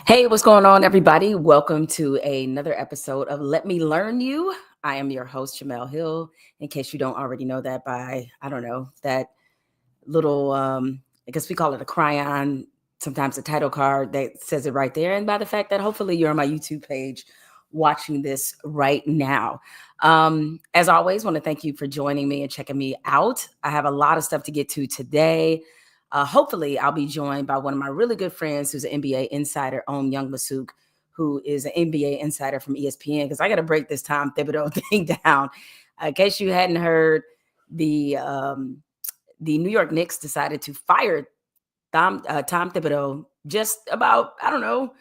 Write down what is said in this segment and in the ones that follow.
Hey, what's going on, everybody? Welcome to another episode of Let Me Learn You. I am your host, Jemele Hill. In case you don't already know that by, I don't know, that little, I guess we call it a cryon, sometimes a title card that says it right there. And by the fact that hopefully you're on my YouTube page watching this right now. As always, want to thank you for joining me and checking me out. I have a lot of stuff to get to today. Hopefully, I'll be joined by one of my really good friends who's an NBA insider, Ohm Youngmisuk, who is an NBA insider from ESPN, because I got to break this Tom Thibodeau thing down. In case you hadn't heard, the New York Knicks decided to fire Tom Thibodeau just about, I don't know,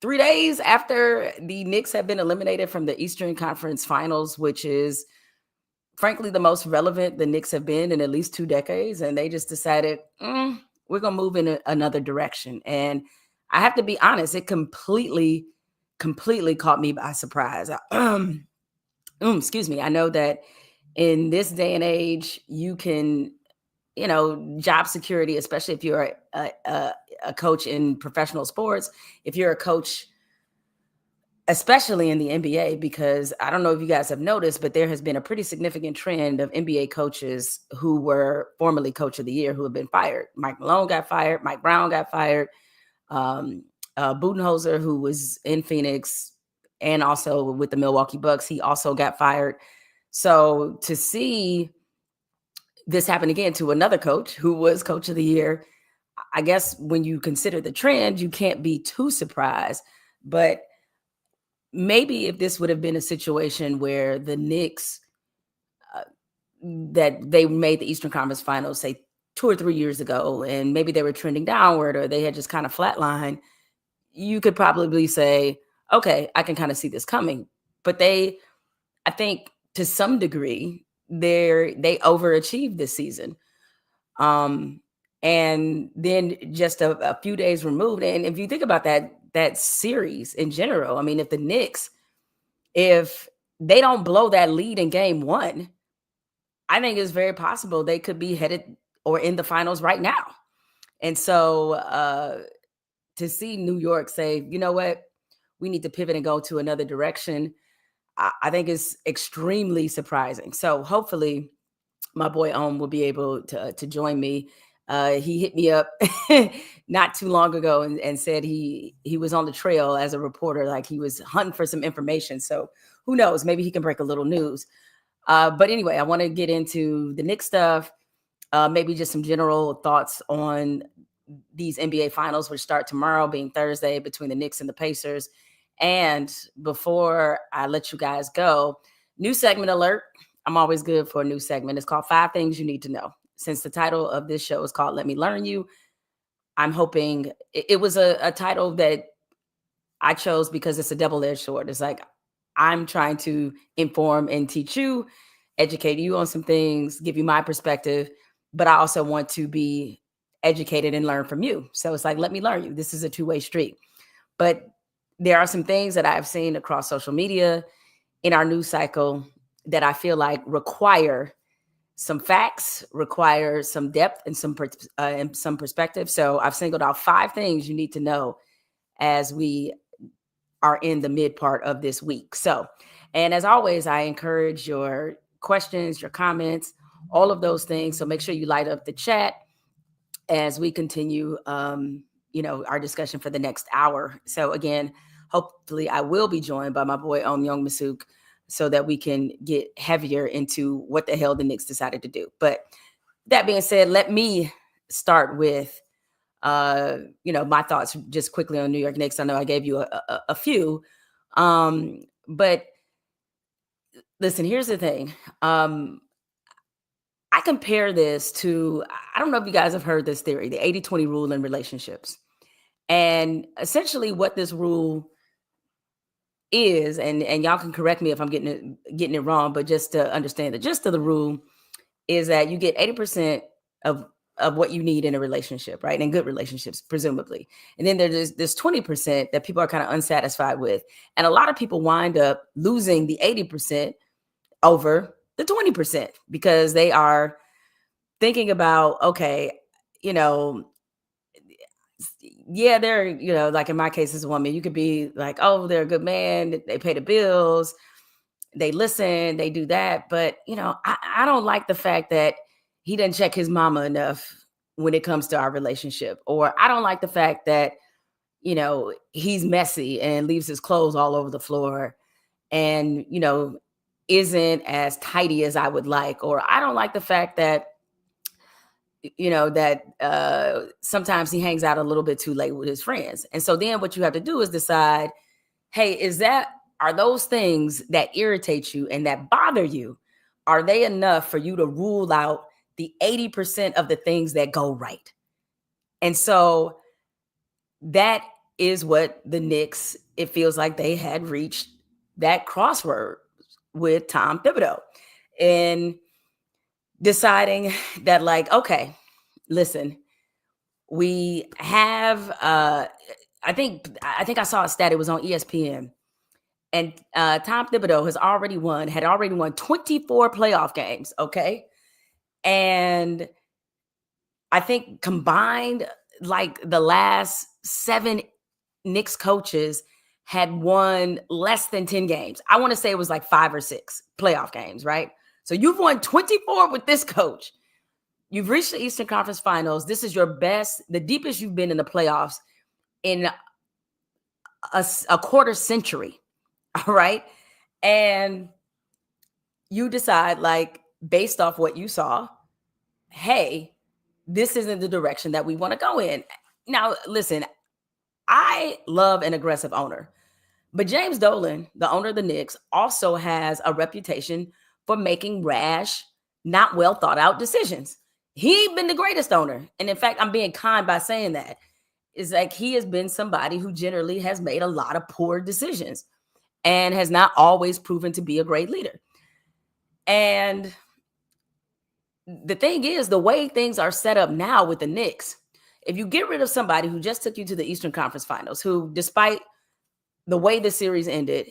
3 days after the Knicks have been eliminated from the Eastern Conference Finals, which is frankly the most relevant the Knicks have been in at least 2 decades. And they just decided, we're going to move in another direction. And I have to be honest, it completely caught me by surprise. Excuse me. I know that in this day and age, you can, job security, especially if you're a coach in professional sports, if you're a coach, especially in the NBA, because I don't know if you guys have noticed, but there has been a pretty significant trend of NBA coaches who were formerly coach of the year who have been fired. Mike Malone got fired. Mike Brown got fired. Budenholzer, who was in Phoenix and also with the Milwaukee Bucks, he also got fired. So to see this happen again to another coach who was coach of the year, I guess when you consider the trend, you can't be too surprised. But maybe if this would have been a situation where the Knicks, that they made the Eastern Conference Finals, say 2 or 3 years ago, and maybe they were trending downward or they had just kind of flatlined, you could probably say, okay, I can kind of see this coming. But I think to some degree, they overachieved this season. And then just a few days removed. And if you think about that series in general, I mean, if the Knicks, if they don't blow that lead in game one, I think it's very possible they could be headed or in the finals right now. And so to see New York say, you know what, we need to pivot and go to another direction, I think is extremely surprising. So hopefully my boy Ohm will be able to join me. He hit me up not too long ago and said he was on the trail as a reporter, like he was hunting for some information. So who knows? Maybe he can break a little news. But anyway, I want to get into the Knicks stuff, maybe just some general thoughts on these NBA finals, which start tomorrow, being Thursday, between the Knicks and the Pacers. And before I let you guys go, new segment alert. I'm always good for a new segment. It's called 5 Things You Need to Know. Since the title of this show is called Let Me Learn You, I'm hoping it was a title that I chose because it's a double-edged sword. It's like I'm trying to inform and teach you, educate you on some things, give you my perspective, but I also want to be educated and learn from you. So it's like, let me learn you. This is a two-way street. But there are some things that I've seen across social media in our news cycle that I feel like require some facts, require some depth and some perspective. So I've singled out 5 things you need to know as we are in the mid part of this week. So, and as always, I encourage your questions, your comments, all of those things. So make sure you light up the chat as we continue, our discussion for the next hour. So again, hopefully I will be joined by my boy, Ohm Youngmisuk, so that we can get heavier into what the hell the Knicks decided to do. But that being said, let me start with, my thoughts just quickly on New York Knicks. I know I gave you a few, but listen, here's the thing. I compare this to, I don't know if you guys have heard this theory, the 80-20 rule in relationships. And essentially what this rule is, and y'all can correct me if I'm getting it wrong, but just to understand the gist of the rule is that you get 80% of what you need in a relationship, right? In good relationships, presumably. And then there's this 20% that people are kind of unsatisfied with. And a lot of people wind up losing the 80% over the 20% because they are thinking about, okay, yeah, they're, like in my case as a woman, you could be like, oh, they're a good man. They pay the bills. They listen, they do that. But, I don't like the fact that he didn't check his mama enough when it comes to our relationship. Or I don't like the fact that, he's messy and leaves his clothes all over the floor and, isn't as tidy as I would like. Or I don't like the fact that, sometimes he hangs out a little bit too late with his friends. And so then what you have to do is decide, hey, are those things that irritate you and that bother you, are they enough for you to rule out the 80% of the things that go right? And so that is what the Knicks, it feels like they had reached that crossword with Tom Thibodeau and deciding that, like, okay, listen, we have I think I saw a stat, it was on ESPN. And Tom Thibodeau had already won 24 playoff games, okay? And I think combined, like the last 7 Knicks coaches had won less than 10 games. I want to say it was like 5 or 6 playoff games, right? So you've won 24 with this coach. You've reached the Eastern Conference Finals. This is the deepest you've been in the playoffs in a quarter century, all right? And you decide, like, based off what you saw, hey, this isn't the direction that we want to go in. Now, listen, I love an aggressive owner, but James Dolan, the owner of the Knicks, also has a reputation for making rash, not well thought out decisions. He ain't been the greatest owner. And in fact, I'm being kind by saying that. It's like he has been somebody who generally has made a lot of poor decisions and has not always proven to be a great leader. And the thing is, the way things are set up now with the Knicks, if you get rid of somebody who just took you to the Eastern Conference Finals, who, despite the way the series ended,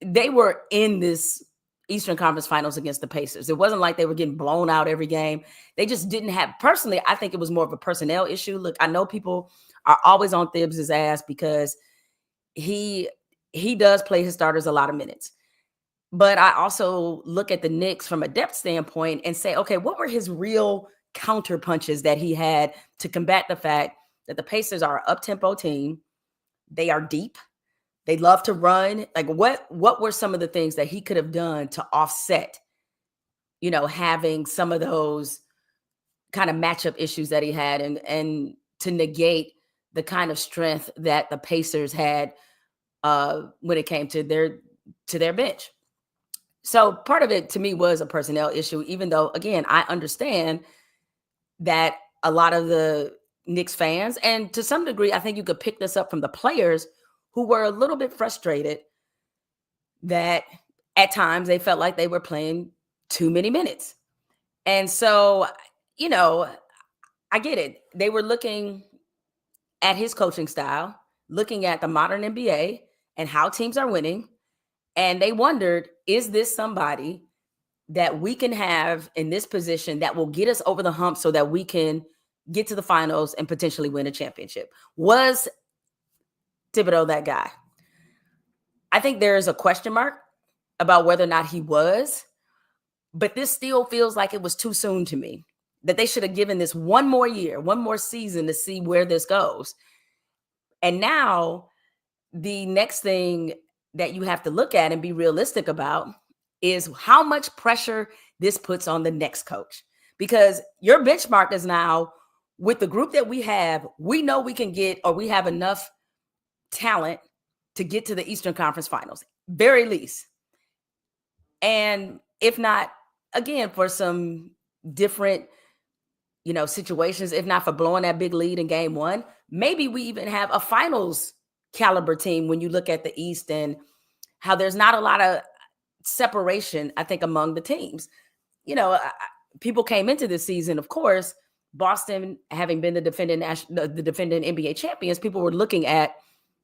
they were in this Eastern Conference Finals against the Pacers. It wasn't like they were getting blown out every game. They just didn't have, personally, I think it was more of a personnel issue. Look, I know people are always on Thibs' ass because he does play his starters a lot of minutes. But I also look at the Knicks from a depth standpoint and say, okay, what were his real counter punches that he had to combat the fact that the Pacers are an up-tempo team? They are deep. They love to run. Like, what were some of the things that he could have done to offset, having some of those kind of matchup issues that he had and to negate the kind of strength that the Pacers had when it came to their bench? So part of it to me was a personnel issue, even though, again, I understand that a lot of the Knicks fans, and to some degree, I think you could pick this up from the players who were a little bit frustrated that at times they felt like they were playing too many minutes. And so, I get it. They were looking at his coaching style, looking at the modern NBA and how teams are winning. And they wondered, is this somebody that we can have in this position that will get us over the hump so that we can get to the finals and potentially win a championship? Was Thibodeau that guy? I think there is a question mark about whether or not he was, but this still feels like it was too soon to me, that they should have given this one more year, one more season to see where this goes. And now the next thing that you have to look at and be realistic about is how much pressure this puts on the next coach. Because your benchmark is now, with the group that we have, we know we can get, or we have enough talent to get to the Eastern Conference Finals, very least. And if not, again, for some different, situations, if not for blowing that big lead in game 1, maybe we even have a finals caliber team when you look at the East and how there's not a lot of separation, I think, among the teams. People came into this season, of course, Boston having been the defending NBA champions, people were looking at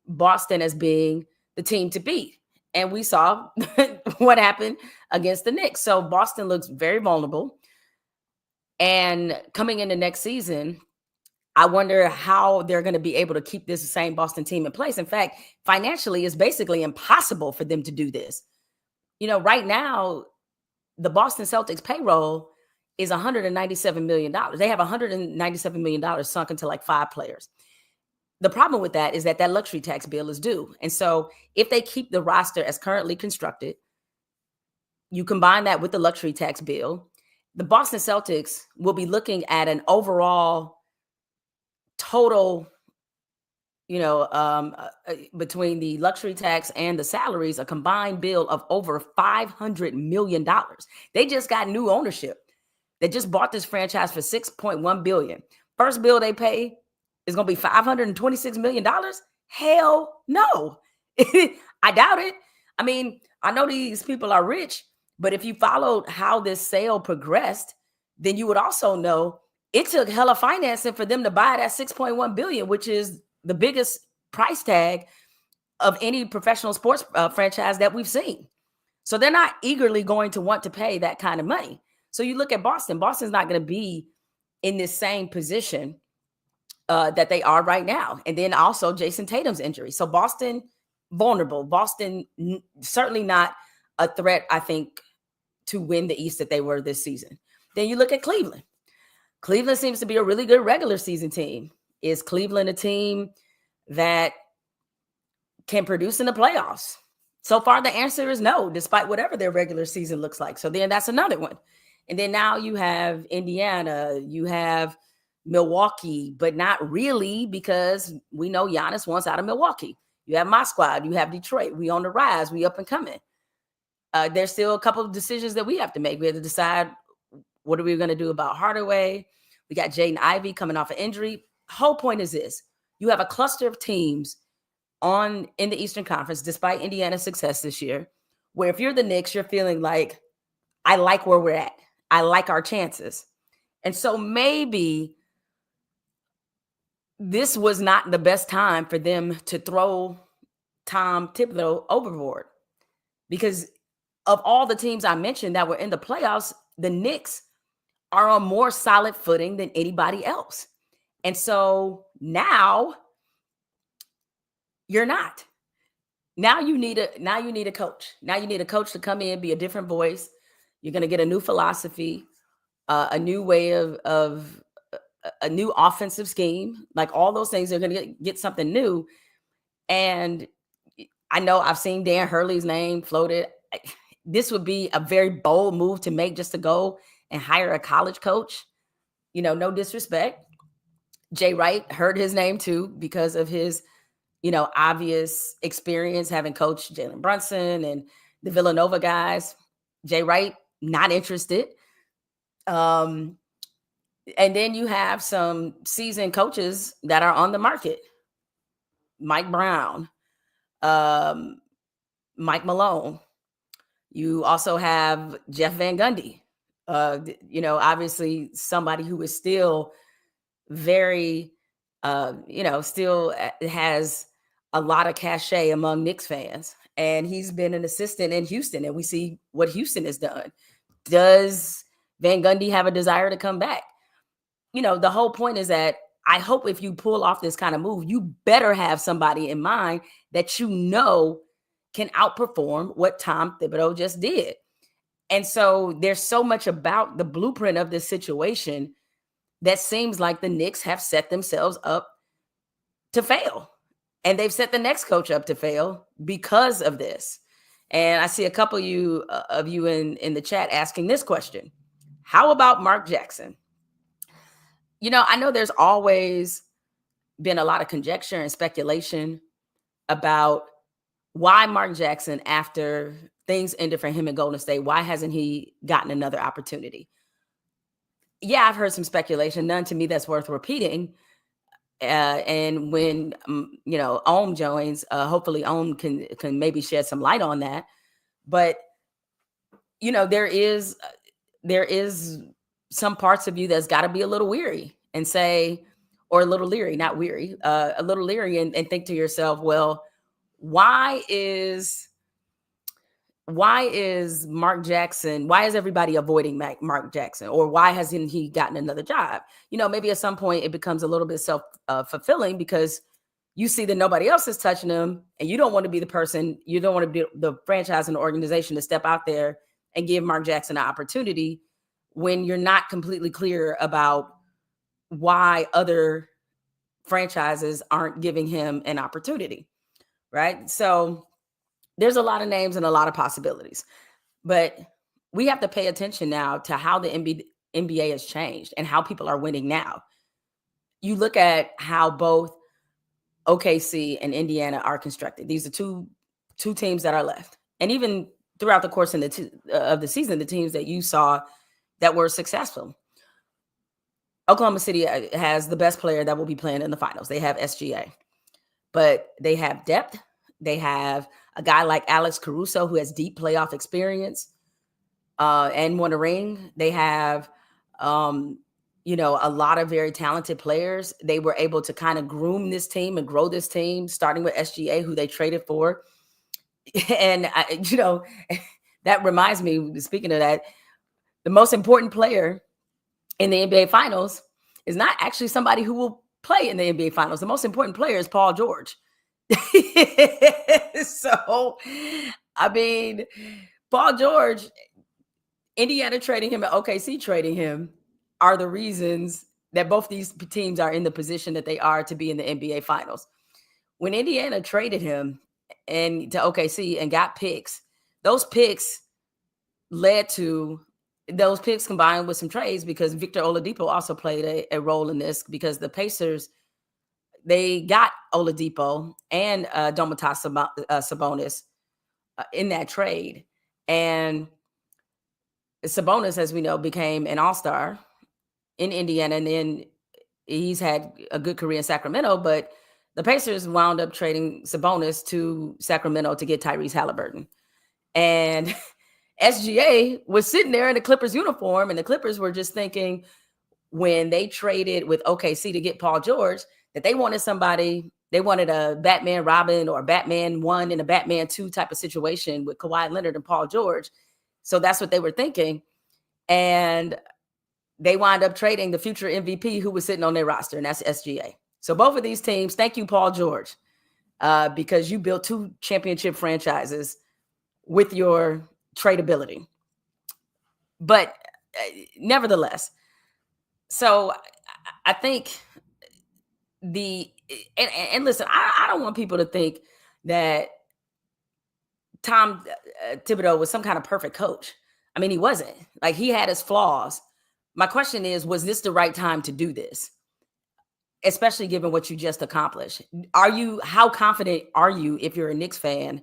Boston as being the team to beat. And we saw what happened against the Knicks. So Boston looks very vulnerable. And coming into next season, I wonder how they're going to be able to keep this same Boston team in place. In fact, financially, it's basically impossible for them to do this. Right now, the Boston Celtics payroll is $197 million. They have $197 million sunk into like 5 players. The problem with that is that luxury tax bill is due. And so if they keep the roster as currently constructed, you combine that with the luxury tax bill, the Boston Celtics will be looking at an overall total, between the luxury tax and the salaries, a combined bill of over $500 million. They just got new ownership. They just bought this franchise for $6.1 billion. First bill they pay is going to be $526 million. Hell no. I doubt it. I mean, I know these people are rich, but if you followed how this sale progressed, then you would also know it took hella financing for them to buy that $6.1 billion, which is the biggest price tag of any professional sports franchise that we've seen. So they're not eagerly going to want to pay that kind of money. So you look at Boston. Boston's not going to be in this same position that they are right now. And then also Jason Tatum's injury. So Boston, vulnerable. Boston, certainly not a threat, I think, to win the East that they were this season. Then you look at Cleveland. Cleveland seems to be a really good regular season team. Is Cleveland a team that can produce in the playoffs? So far, the answer is no, despite whatever their regular season looks like. So then that's another one. And then now you have Indiana, you have Milwaukee, but not really, because we know Giannis wants out of Milwaukee. You have my squad, you have Detroit. We on the rise, we up and coming. There's still a couple of decisions that we have to make. We have to decide, what are we going to do about Hardaway? We got Jaden Ivey coming off an injury. Whole point is this: you have a cluster of teams in the Eastern Conference, despite Indiana's success this year, where if you're the Knicks, you're feeling like, I like where we're at. I like our chances. And so maybe this was not the best time for them to throw Tom Thibodeau overboard, because of all the teams I mentioned that were in the playoffs, the Knicks are on more solid footing than anybody else. And so now you're not. Now you need a coach. Now you need a coach to come in, be a different voice. You're going to get a new philosophy, a new way of a new offensive scheme. Like, all those things are going to get something new. And I know I've seen Dan Hurley's name floated. This would be a very bold move to make, just to go and hire a college coach. No disrespect. Jay Wright heard his name too, because of his, obvious experience having coached Jalen Brunson and the Villanova guys. Jay Wright, not interested. And then you have some seasoned coaches that are on the market. Mike Brown, Mike Malone. You also have Jeff Van Gundy. Obviously somebody who is still very, still has a lot of cachet among Knicks fans. And he's been an assistant in Houston, and we see what Houston has done. Does Van Gundy have a desire to come back? The whole point is that I hope if you pull off this kind of move, you better have somebody in mind that can outperform what Tom Thibodeau just did. And so there's so much about the blueprint of this situation that seems like the Knicks have set themselves up to fail. And they've set the next coach up to fail because of this. And I see a couple of you in the chat asking this question: how about Mark Jackson? I know there's always been a lot of conjecture and speculation about why Mark Jackson, after things ended for him in Golden State, why hasn't he gotten another opportunity? Yeah, I've heard some speculation, none to me that's worth repeating. And when Ohm joins, hopefully Ohm can maybe shed some light on that. But there is some parts of you that's got to be a little weary and say, or a little leery, not weary, a little leery, and think to yourself, well, why is why is everybody avoiding Mark Jackson, or why hasn't he gotten another job? Maybe at some point it becomes a little bit self-fulfilling because you see that nobody else is touching him, and you don't want to be the person, you don't want to be the franchise and the organization to step out there and give Mark Jackson an opportunity when you're not completely clear about why other franchises aren't giving him an opportunity, right? So there's a lot of names and a lot of possibilities, but we have to pay attention now to how the NBA has changed and how people are winning now. You look at how both OKC and Indiana are constructed. These are two teams that are left. And even throughout the course of the season, the teams that you saw that were successful. Oklahoma City has the best player that will be playing in the finals. They have SGA. But they have depth. They have a guy like Alex Caruso who has deep playoff experience and won a ring. They have a lot of very talented players. They were able to kind of groom this team and grow this team, starting with SGA, who they traded for. And, that reminds me, speaking of that, the most important player in the NBA Finals is not actually somebody who will play in the NBA Finals. The most important player is Paul George. So, I mean, Paul George, Indiana trading him and OKC trading him are the reasons that both these teams are in the position that they are to be in the NBA Finals. When Indiana traded him and to OKC and got picks, those picks combined with some trades, because Victor Oladipo also played a role in this, because the Pacers, they got Oladipo and Domantas Sabonis in that trade. And Sabonis, as we know, became an all-star in Indiana, and then he's had a good career in Sacramento, but the Pacers wound up trading Sabonis to Sacramento to get Tyrese Halliburton. And SGA was sitting there in the Clippers uniform, and the Clippers were just thinking, when they traded with OKC to get Paul George, that they wanted a Batman Robin or a Batman 1 and a Batman 2 type of situation with Kawhi Leonard and Paul George. So that's what they were thinking. And they wind up trading the future MVP who was sitting on their roster, and that's SGA. So both of these teams, thank you, Paul George, because you built two championship franchises with your tradability. But nevertheless, so I think and listen, I don't want people to think that Tom Thibodeau was some kind of perfect coach. I mean, he wasn't. Like, he had his flaws. My question is, was this the right time to do this? Especially given what you just accomplished. How confident are you, if you're a Knicks fan,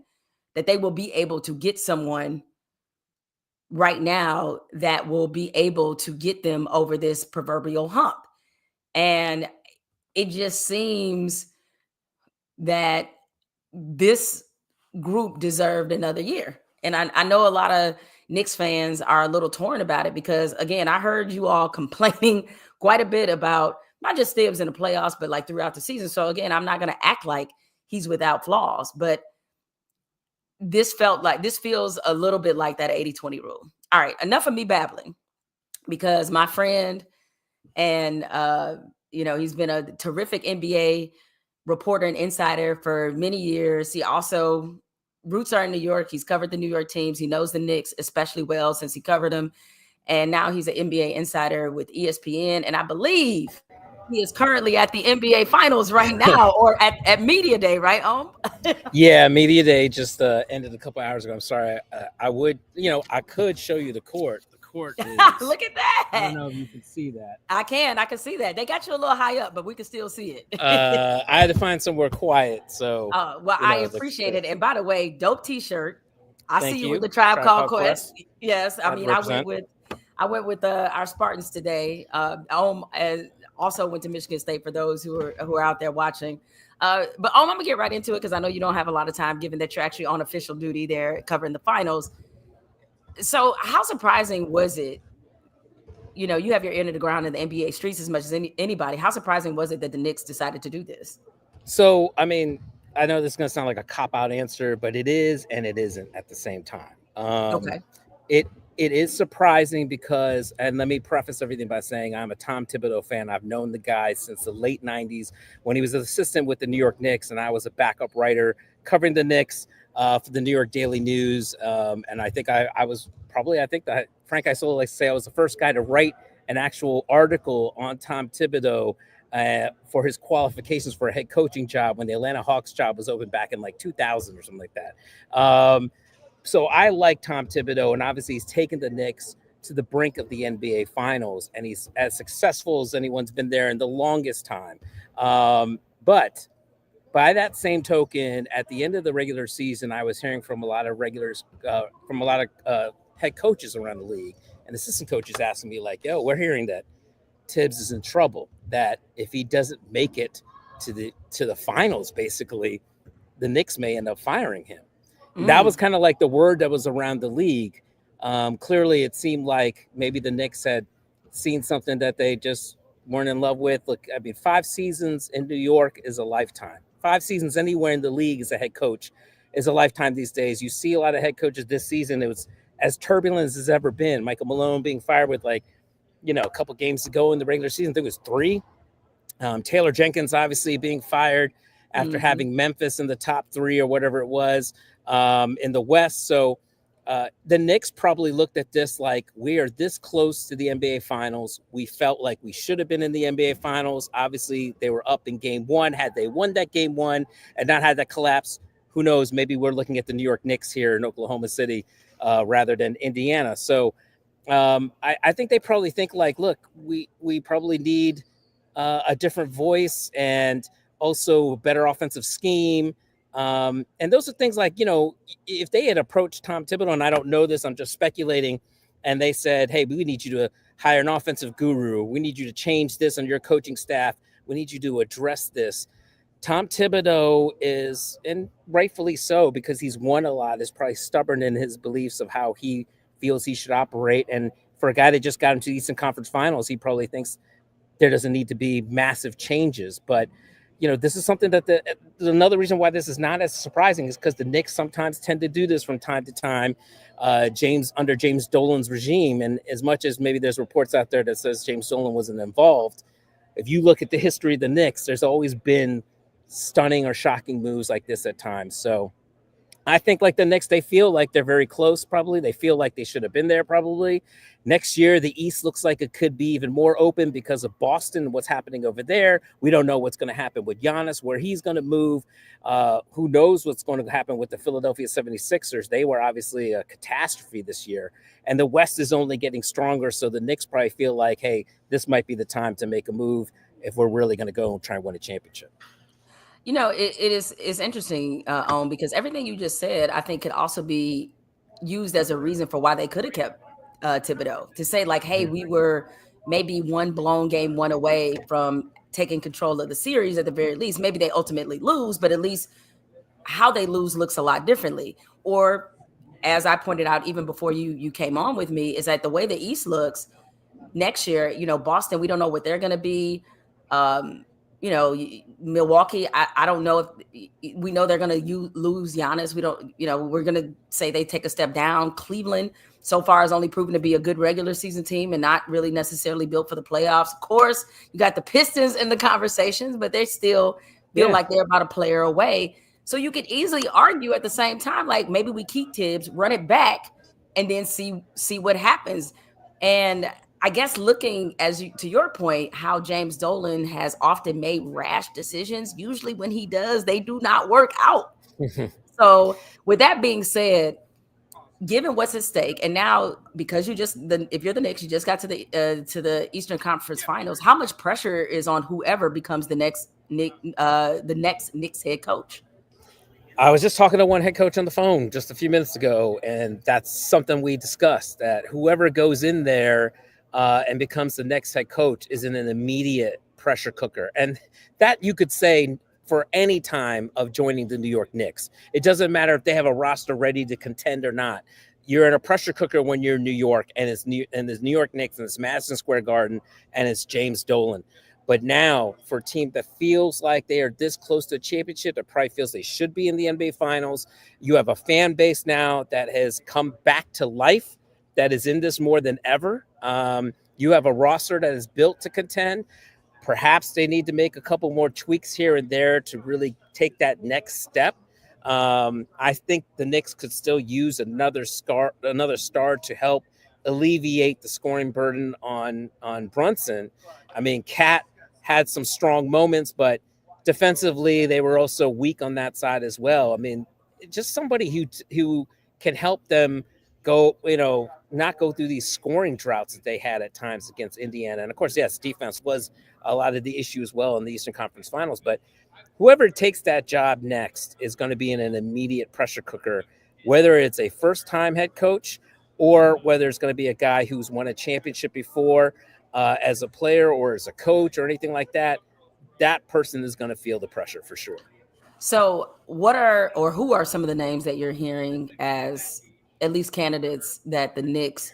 that they will be able to get someone right now that will be able to get them over this proverbial hump? And it just seems that this group deserved another year. And I know a lot of Knicks fans are a little torn about it because, again, I heard you all complaining quite a bit about not just Thibs in the playoffs, but like throughout the season. So again, I'm not going to act like he's without flaws, but this feels a little bit like that 80-20 rule. All right, enough of me babbling, because my friend and, he's been a terrific NBA reporter and insider for many years. He also, roots are in New York. He's covered the New York teams. He knows the Knicks especially well since he covered them. And now he's an NBA insider with ESPN. And I believe he is currently at the NBA Finals right now, or at Media Day, right, Ohm? Yeah, Media Day just ended a couple hours ago. I'm sorry. I could show you the court. The court is... Look at that. I don't know if you can see that. I can see that. They got you a little high up, but we can still see it. I had to find somewhere quiet. So, I appreciate it. And by the way, dope T-shirt. Thank see you with the Tribe Called Quest. Quest. Yes, I mean, I went with our Spartans today. Ohm also went to Michigan State, for those who are out there watching. But Ohm, I'm gonna get right into it because I know you don't have a lot of time, given that you're actually on official duty there covering the finals. So how surprising was it? You have your ear to the ground in the NBA streets as much as anybody. How surprising was it that the Knicks decided to do this? So, I mean, I know this is going to sound like a cop-out answer, but it is and it isn't at the same time. Um, Okay. it it is surprising because, and let me preface everything by saying I'm a Tom Thibodeau fan. I've known the guy since the late '90s when he was an assistant with the New York Knicks, and I was a backup writer covering the Knicks for the New York Daily News. And I think I was probably, I think that Frank Isola likes to say I was the first guy to write an actual article on Tom Thibodeau for his qualifications for a head coaching job when the Atlanta Hawks job was open back in like 2000 or something like that. So I like Tom Thibodeau, and obviously he's taken the Knicks to the brink of the NBA Finals, and he's as successful as anyone's been there in the longest time. But by that same token, at the end of the regular season, I was hearing from a lot of regulars, from a lot of head coaches around the league, and assistant coaches asking me like, "Yo, we're hearing that Tibbs is in trouble. That if he doesn't make it to the finals, basically, the Knicks may end up firing him." That was kind of like the word that was around the league. Clearly, it seemed like maybe the Knicks had seen something that they just weren't in love with. Look, I mean, 5 seasons in New York is a lifetime. 5 seasons anywhere in the league as a head coach is a lifetime these days. You see a lot of head coaches this season. It was as turbulent as it's ever been. Michael Malone being fired with a couple games to go in the regular season. I think it was 3. Taylor Jenkins obviously being fired after having Memphis in the top 3 or whatever it was in the West. So the Knicks probably looked at this like, we are this close to the NBA Finals. We felt like we should have been in the NBA Finals. Obviously, they were up in game 1. Had they won that game 1 and not had that collapse, who knows? Maybe we're looking at the New York Knicks here in Oklahoma City rather than Indiana. So I think they probably think like, look, we probably need a different voice and also better offensive scheme. And those are things like, if they had approached Tom Thibodeau, and I don't know this, I'm just speculating, and they said, hey, we need you to hire an offensive guru. We need you to change this on your coaching staff. We need you to address this. Tom Thibodeau is, and rightfully so, because he's won a lot, is probably stubborn in his beliefs of how he feels he should operate. And for a guy that just got into the Eastern Conference Finals, he probably thinks there doesn't need to be massive changes. But this is something that another reason why this is not as surprising is because the Knicks sometimes tend to do this from time to time, under James Dolan's regime. And as much as maybe there's reports out there that says James Dolan wasn't involved, if you look at the history of the Knicks, there's always been stunning or shocking moves like this at times. So I think like the Knicks, they feel like they're very close, probably. They feel like they should have been there, probably. Next year, the East looks like it could be even more open because of Boston and what's happening over there. We don't know what's going to happen with Giannis, where he's going to move. Who knows what's going to happen with the Philadelphia 76ers? They were obviously a catastrophe this year. And the West is only getting stronger, so the Knicks probably feel like, hey, this might be the time to make a move if we're really going to go and try and win a championship. It's interesting, because everything you just said, I think could also be used as a reason for why they could have kept Thibodeau, to say like, hey, we were maybe one blown game 1 away from taking control of the series at the very least. Maybe they ultimately lose, but at least how they lose looks a lot differently. Or as I pointed out, even before you came on with me, is that the way the East looks next year, Boston, we don't know what they're going to be. Milwaukee, I don't know if we know they're going to lose Giannis. We don't, we're going to say they take a step down. Cleveland so far has only proven to be a good regular season team and not really necessarily built for the playoffs. Of course, you got the Pistons in the conversations, but they still feel like they're about a player away. So you could easily argue at the same time, like maybe we keep Tibbs, run it back, and then see what happens. And I guess looking to your point, how James Dolan has often made rash decisions. Usually when he does, they do not work out. So with that being said, given what's at stake, and now because if you're the Knicks, you just got to the Eastern Conference Finals. How much pressure is on whoever becomes the next Knicks head coach? I was just talking to one head coach on the phone just a few minutes ago, and that's something we discussed, that whoever goes in there and becomes the next head coach is in an immediate pressure cooker. And that you could say for any time of joining the New York Knicks. It doesn't matter if they have a roster ready to contend or not. You're in a pressure cooker when you're in New York, and it's New York Knicks, and it's Madison Square Garden, and it's James Dolan. But now, for a team that feels like they are this close to a championship, that probably feels they should be in the NBA Finals, you have a fan base now that has come back to life, that is in this more than ever. You have a roster that is built to contend. Perhaps they need to make a couple more tweaks here and there to really take that next step. I think the Knicks could still use another star to help alleviate the scoring burden on Brunson. I mean, Cat had some strong moments, but defensively they were also weak on that side as well. I mean, just somebody who can help them go, not go through these scoring droughts that they had at times against Indiana. And of course, yes, defense was a lot of the issue as well in the Eastern Conference Finals. But whoever takes that job next is going to be in an immediate pressure cooker, whether it's a first-time head coach or whether it's going to be a guy who's won a championship before as a player or as a coach or anything like that. That person is going to feel the pressure for sure. So, who are some of the names that you're hearing as at least candidates that the Knicks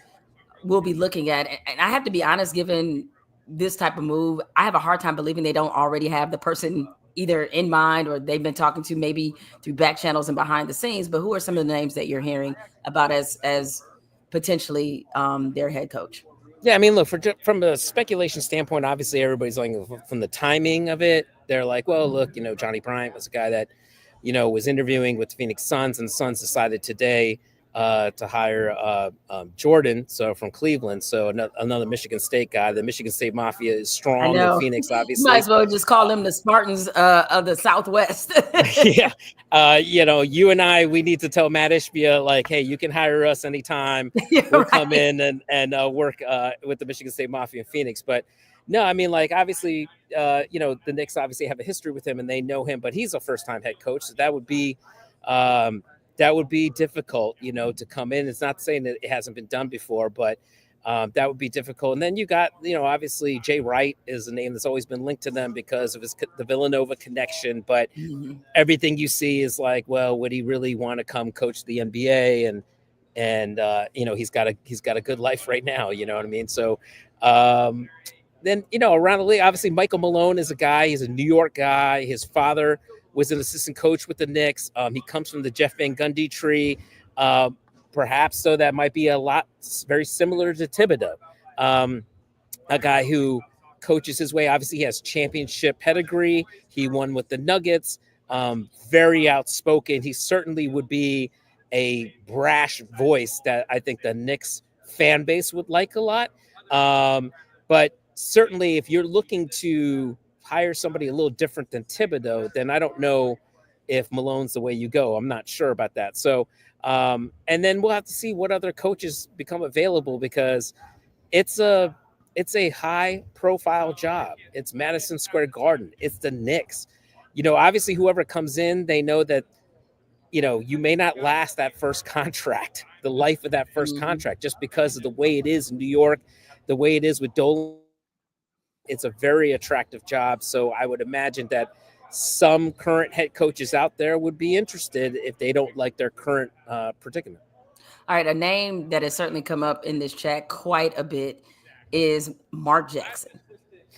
will be looking at? And I have to be honest, given this type of move, I have a hard time believing they don't already have the person either in mind or they've been talking to maybe through back channels and behind the scenes. But who are some of the names that you're hearing about as potentially their head coach? Yeah, I mean, look, from a speculation standpoint, obviously everybody's like, from the timing of it, they're like, well, look, Johnny Bryant was a guy that, was interviewing with the Phoenix Suns, and the Suns decided today to hire Jordan, so from Cleveland, so another Michigan State guy. The Michigan State Mafia is I strong in know. Phoenix, You might obviously. as well just call them the Spartans of the Southwest. Yeah. You and I, we need to tell Matt Ishbia, like, hey, you can hire us anytime. We'll come in and work with the Michigan State Mafia in Phoenix. But no, I mean, like, obviously, the Knicks obviously have a history with him and they know him, but he's a first-time head coach. So that would be difficult, to come in. It's not saying that it hasn't been done before, but that would be difficult. And then you got, obviously Jay Wright is a name that's always been linked to them because of the Villanova connection. But everything you see is like, well, would he really want to come coach the NBA? And he's got a good life right now. You know what I mean? So then, around the league, obviously Michael Malone is a guy. He's a New York guy. His father was an assistant coach with the Knicks. He comes from the Jeff Van Gundy tree. Perhaps so that might be a lot very similar to Thibodeau, a guy who coaches his way. Obviously, he has championship pedigree. He won with the Nuggets. Very outspoken. He certainly would be a brash voice that I think the Knicks fan base would like a lot. But certainly, if you're looking to hire somebody a little different than Thibodeau, then I don't know if Malone's the way you go. I'm not sure about that. So, and then we'll have to see what other coaches become available, because it's a high profile job. It's Madison Square Garden. It's the Knicks. Obviously whoever comes in, they know that, you may not last that first contract, the life of that first contract, just because of the way it is in New York, the way it is with Dolan. It's a very attractive job. So I would imagine that some current head coaches out there would be interested if they don't like their current predicament. All right, a name that has certainly come up in this chat quite a bit is Mark Jackson.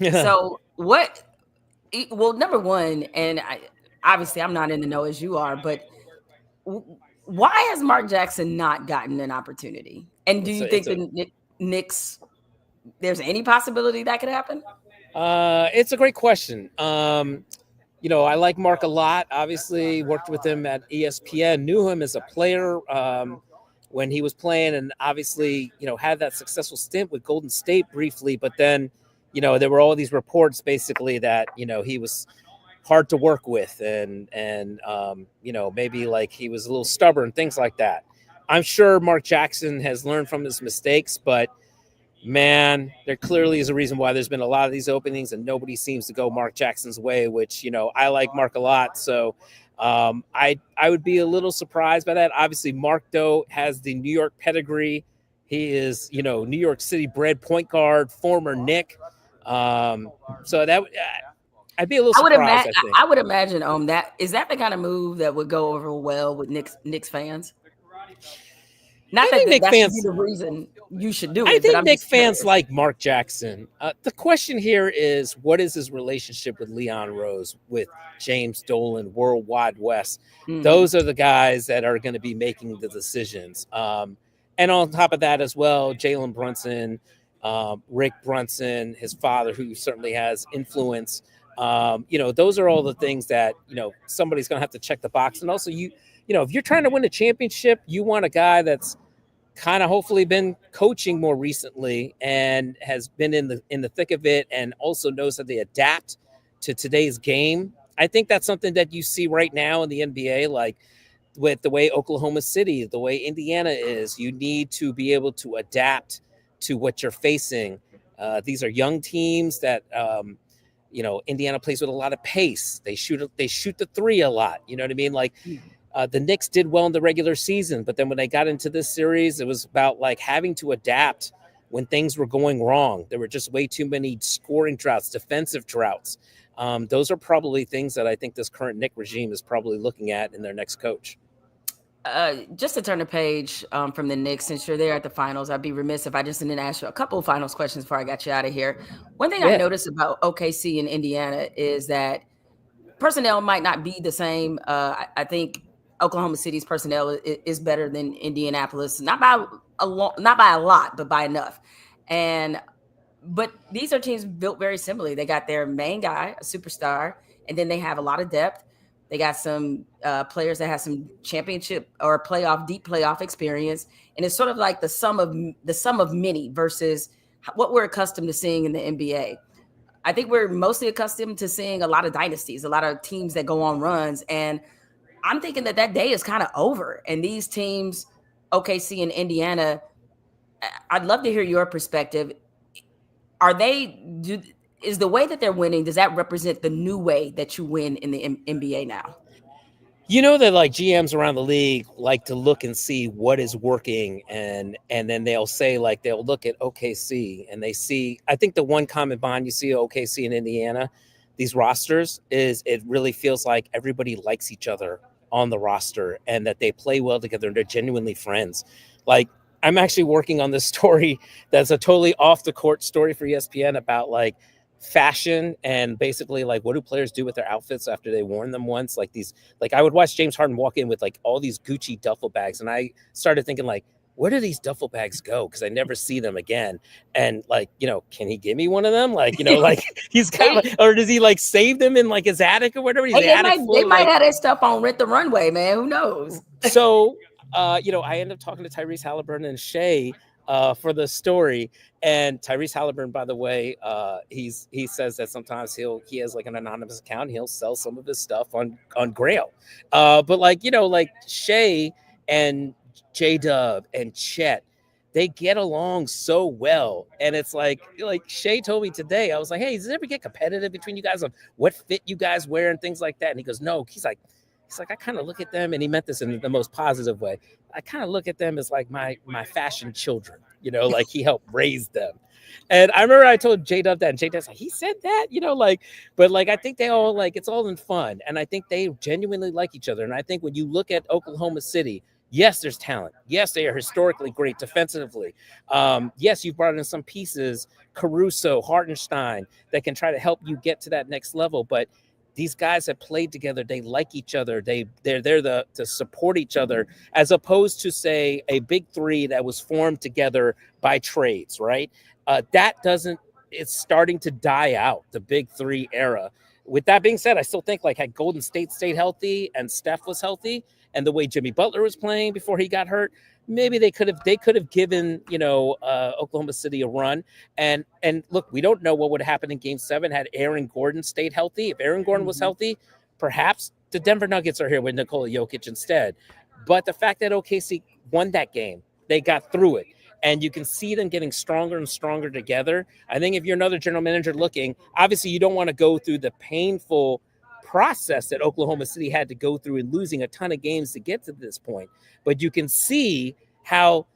So number one, and obviously I'm not in the know as you are, but why has Mark Jackson not gotten an opportunity? And do you think the Knicks, there's any possibility that could happen? It's a great question. I like Mark a lot. Obviously, worked with him at ESPN, knew him as a player when he was playing, and obviously, had that successful stint with Golden State briefly. But then, there were all these reports basically that he was hard to work with, and maybe like he was a little stubborn, things like that. I'm sure Mark Jackson has learned from his mistakes, but man, there clearly is a reason why there's been a lot of these openings and nobody seems to go Mark Jackson's way, which, I like Mark a lot. So I would be a little surprised by that. Obviously, Mark, though, has the New York pedigree. He is, New York City bred point guard, former Knick. So that I'd be a little surprised, I think. I would imagine, that is that the kind of move that would go over well with Knicks fans? Not I think that Knicks that should be fans. the reason you should do I it, but think I'm Knicks just fans curious. like Mark Jackson. The question here is, what is his relationship with Leon Rose, with James Dolan, Worldwide West? Hmm. Those are the guys that are going to be making the decisions. And on top of that as well, Jalen Brunson, Rick Brunson, his father, who certainly has influence. Those are all the things that, somebody's going to have to check the box. And also, if you're trying to win a championship, you want a guy that's kind of hopefully been coaching more recently and has been in the thick of it, and also knows how they adapt to today's game. I think that's something that you see right now in the NBA, like with the way Oklahoma City, the way Indiana is. You need to be able to adapt to what you're facing. These are young teams that Indiana plays with a lot of pace. They shoot the three a lot. You know what I mean? Like, the Knicks did well in the regular season, but then when they got into this series, it was about like having to adapt when things were going wrong. There were just way too many scoring droughts, defensive droughts. Those are probably things that I think this current Knick regime is probably looking at in their next coach. Just to turn the page from the Knicks, since you're there at the finals, I'd be remiss if I just didn't ask you a couple of finals questions before I got you out of here. One thing I Yeah. noticed about OKC and Indiana is that personnel might not be the same. I think Oklahoma City's personnel is better than Indianapolis, not by not by a lot, but by enough. And but these are teams built very similarly. They got their main guy, a superstar, and then they have a lot of depth. They got some players that have some championship or deep playoff experience, and it's sort of like the sum of many versus what we're accustomed to seeing in the NBA. I think we're mostly accustomed to seeing a lot of dynasties, a lot of teams that go on runs, and I'm thinking that day is kind of over. And these teams, OKC and Indiana, I'd love to hear your perspective. Are they do is the way that they're winning, does that represent the new way that you win in the NBA now? You know that like GMs around the league like to look and see what is working, and then they'll look at OKC and they see. I think the one common bond you see at OKC and Indiana, these rosters, is it really feels like everybody likes each other on the roster and that they play well together and they're genuinely friends. Like, I'm actually working on this story that's a totally off the court story for ESPN about like fashion and basically like what do players do with their outfits after they worn them once. Like I would watch James Harden walk in with like all these Gucci duffel bags, and I started thinking like, where do these duffel bags go? Because I never see them again. And like, can he give me one of them? Like, like he's got, Hey, or does he like save them in like his attic or whatever? He's hey, the attic they full of might like. have that stuff on Rent the Runway, man. Who knows? So, I ended up talking to Tyrese Halliburton and Shea for the story. And Tyrese Halliburton, by the way, he says that sometimes he has like an anonymous account. And he'll sell some of his stuff on Grail. But like Shea and J Dub and Chet, they get along so well. And it's like Shea told me today, I was like, hey, does it ever get competitive between you guys of what fit you guys wear and things like that? And he goes, no. He's like, I kind of look at them, and he meant this in the most positive way. I kind of look at them as like my fashion children, like he helped raise them. And I remember I told J Dub that, and J Dub's like, he said that, but like I think they all like it's all in fun, and I think they genuinely like each other. And I think when you look at Oklahoma City, yes, there's talent. Yes, they are historically great defensively. Yes, you've brought in some pieces, Caruso, Hartenstein, that can try to help you get to that next level, but these guys have played together. They like each other. They're there to support each other, as opposed to say a big three that was formed together by trades, right? That doesn't. It's starting to die out. The big three era. With that being said, I still think like had Golden State stayed healthy and Steph was healthy, and the way Jimmy Butler was playing before he got hurt, maybe they could have given Oklahoma City a run. And look, we don't know what would have happened in Game 7 had Aaron Gordon stayed healthy. If Aaron Gordon was healthy, perhaps the Denver Nuggets are here with Nikola Jokic instead. But the fact that OKC won that game, they got through it. And you can see them getting stronger and stronger together. I think if you're another general manager looking, obviously you don't want to go through the painful process that Oklahoma City had to go through in losing a ton of games to get to this point. But you can see how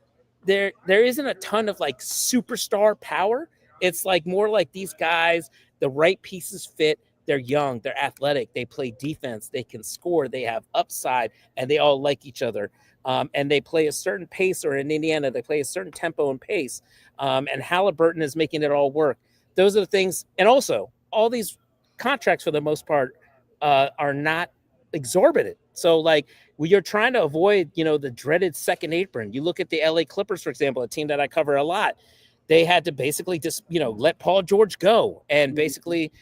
there isn't a ton of like superstar power. It's like more like these guys, the right pieces fit. they're young, they're athletic, they play defense, they can score, they have upside, and they all like each other. And they play a certain pace, or in Indiana, they play a certain tempo and pace. And Halliburton is making it all work. Those are the things. And also, all these contracts, for the most part, are not exorbitant. So, like, when you're trying to avoid, the dreaded second apron, you look at the LA Clippers, for example, a team that I cover a lot. They had to basically just, let Paul George go and basically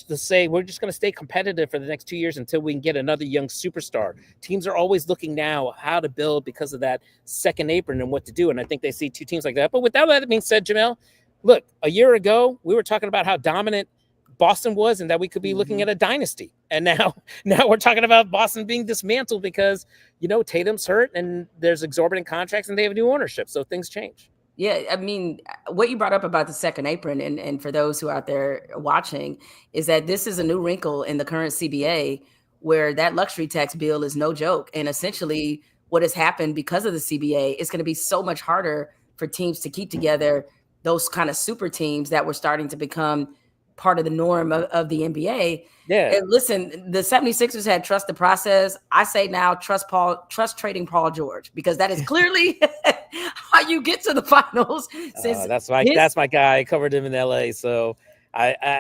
to say, we're just going to stay competitive for the next 2 years until we can get another young superstar. Teams are always looking now how to build because of that second apron and what to do. And I think they see two teams like that. But with that being said, Jemele, look, a year ago, we were talking about how dominant Boston was and that we could be looking at a dynasty. And now we're talking about Boston being dismantled because, Tatum's hurt and there's exorbitant contracts and they have new ownership. So things change. Yeah, I mean, what you brought up about the second apron, and for those who are out there watching, is that this is a new wrinkle in the current CBA where that luxury tax bill is no joke. And essentially, what has happened because of the CBA is going to be so much harder for teams to keep together those kind of super teams that were starting to become part of the norm of the NBA. Yeah. And listen, the 76ers had trust the process. I say now trust trading Paul George, because that is clearly how you get to the finals. That's my guy. I covered him in LA. So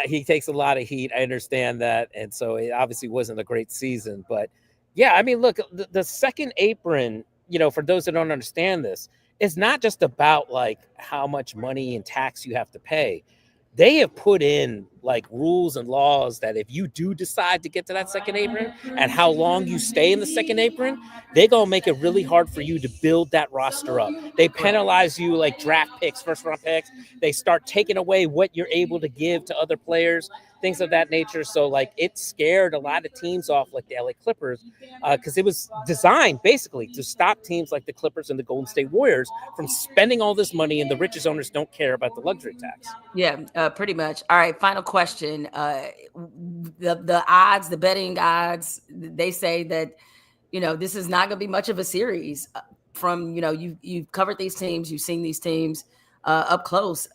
he takes a lot of heat. I understand that. And so it obviously wasn't a great season, but yeah, I mean, look, the second apron, for those that don't understand this, it's not just about like how much money and tax you have to pay. They have put in like rules and laws that if you do decide to get to that second apron and how long you stay in the second apron, they're going to make it really hard for you to build that roster up. They penalize you like draft picks, first round picks. They start taking away what you're able to give to other players, things of that nature. So like it scared a lot of teams off, like the LA Clippers, because it was designed basically to stop teams like the Clippers and the Golden State Warriors from spending all this money, and the richest owners don't care about the luxury tax. Yeah, pretty much. All right, final question. The odds, the betting odds, they say that, this is not going to be much of a series from, you've covered these teams, you've seen these teams up close.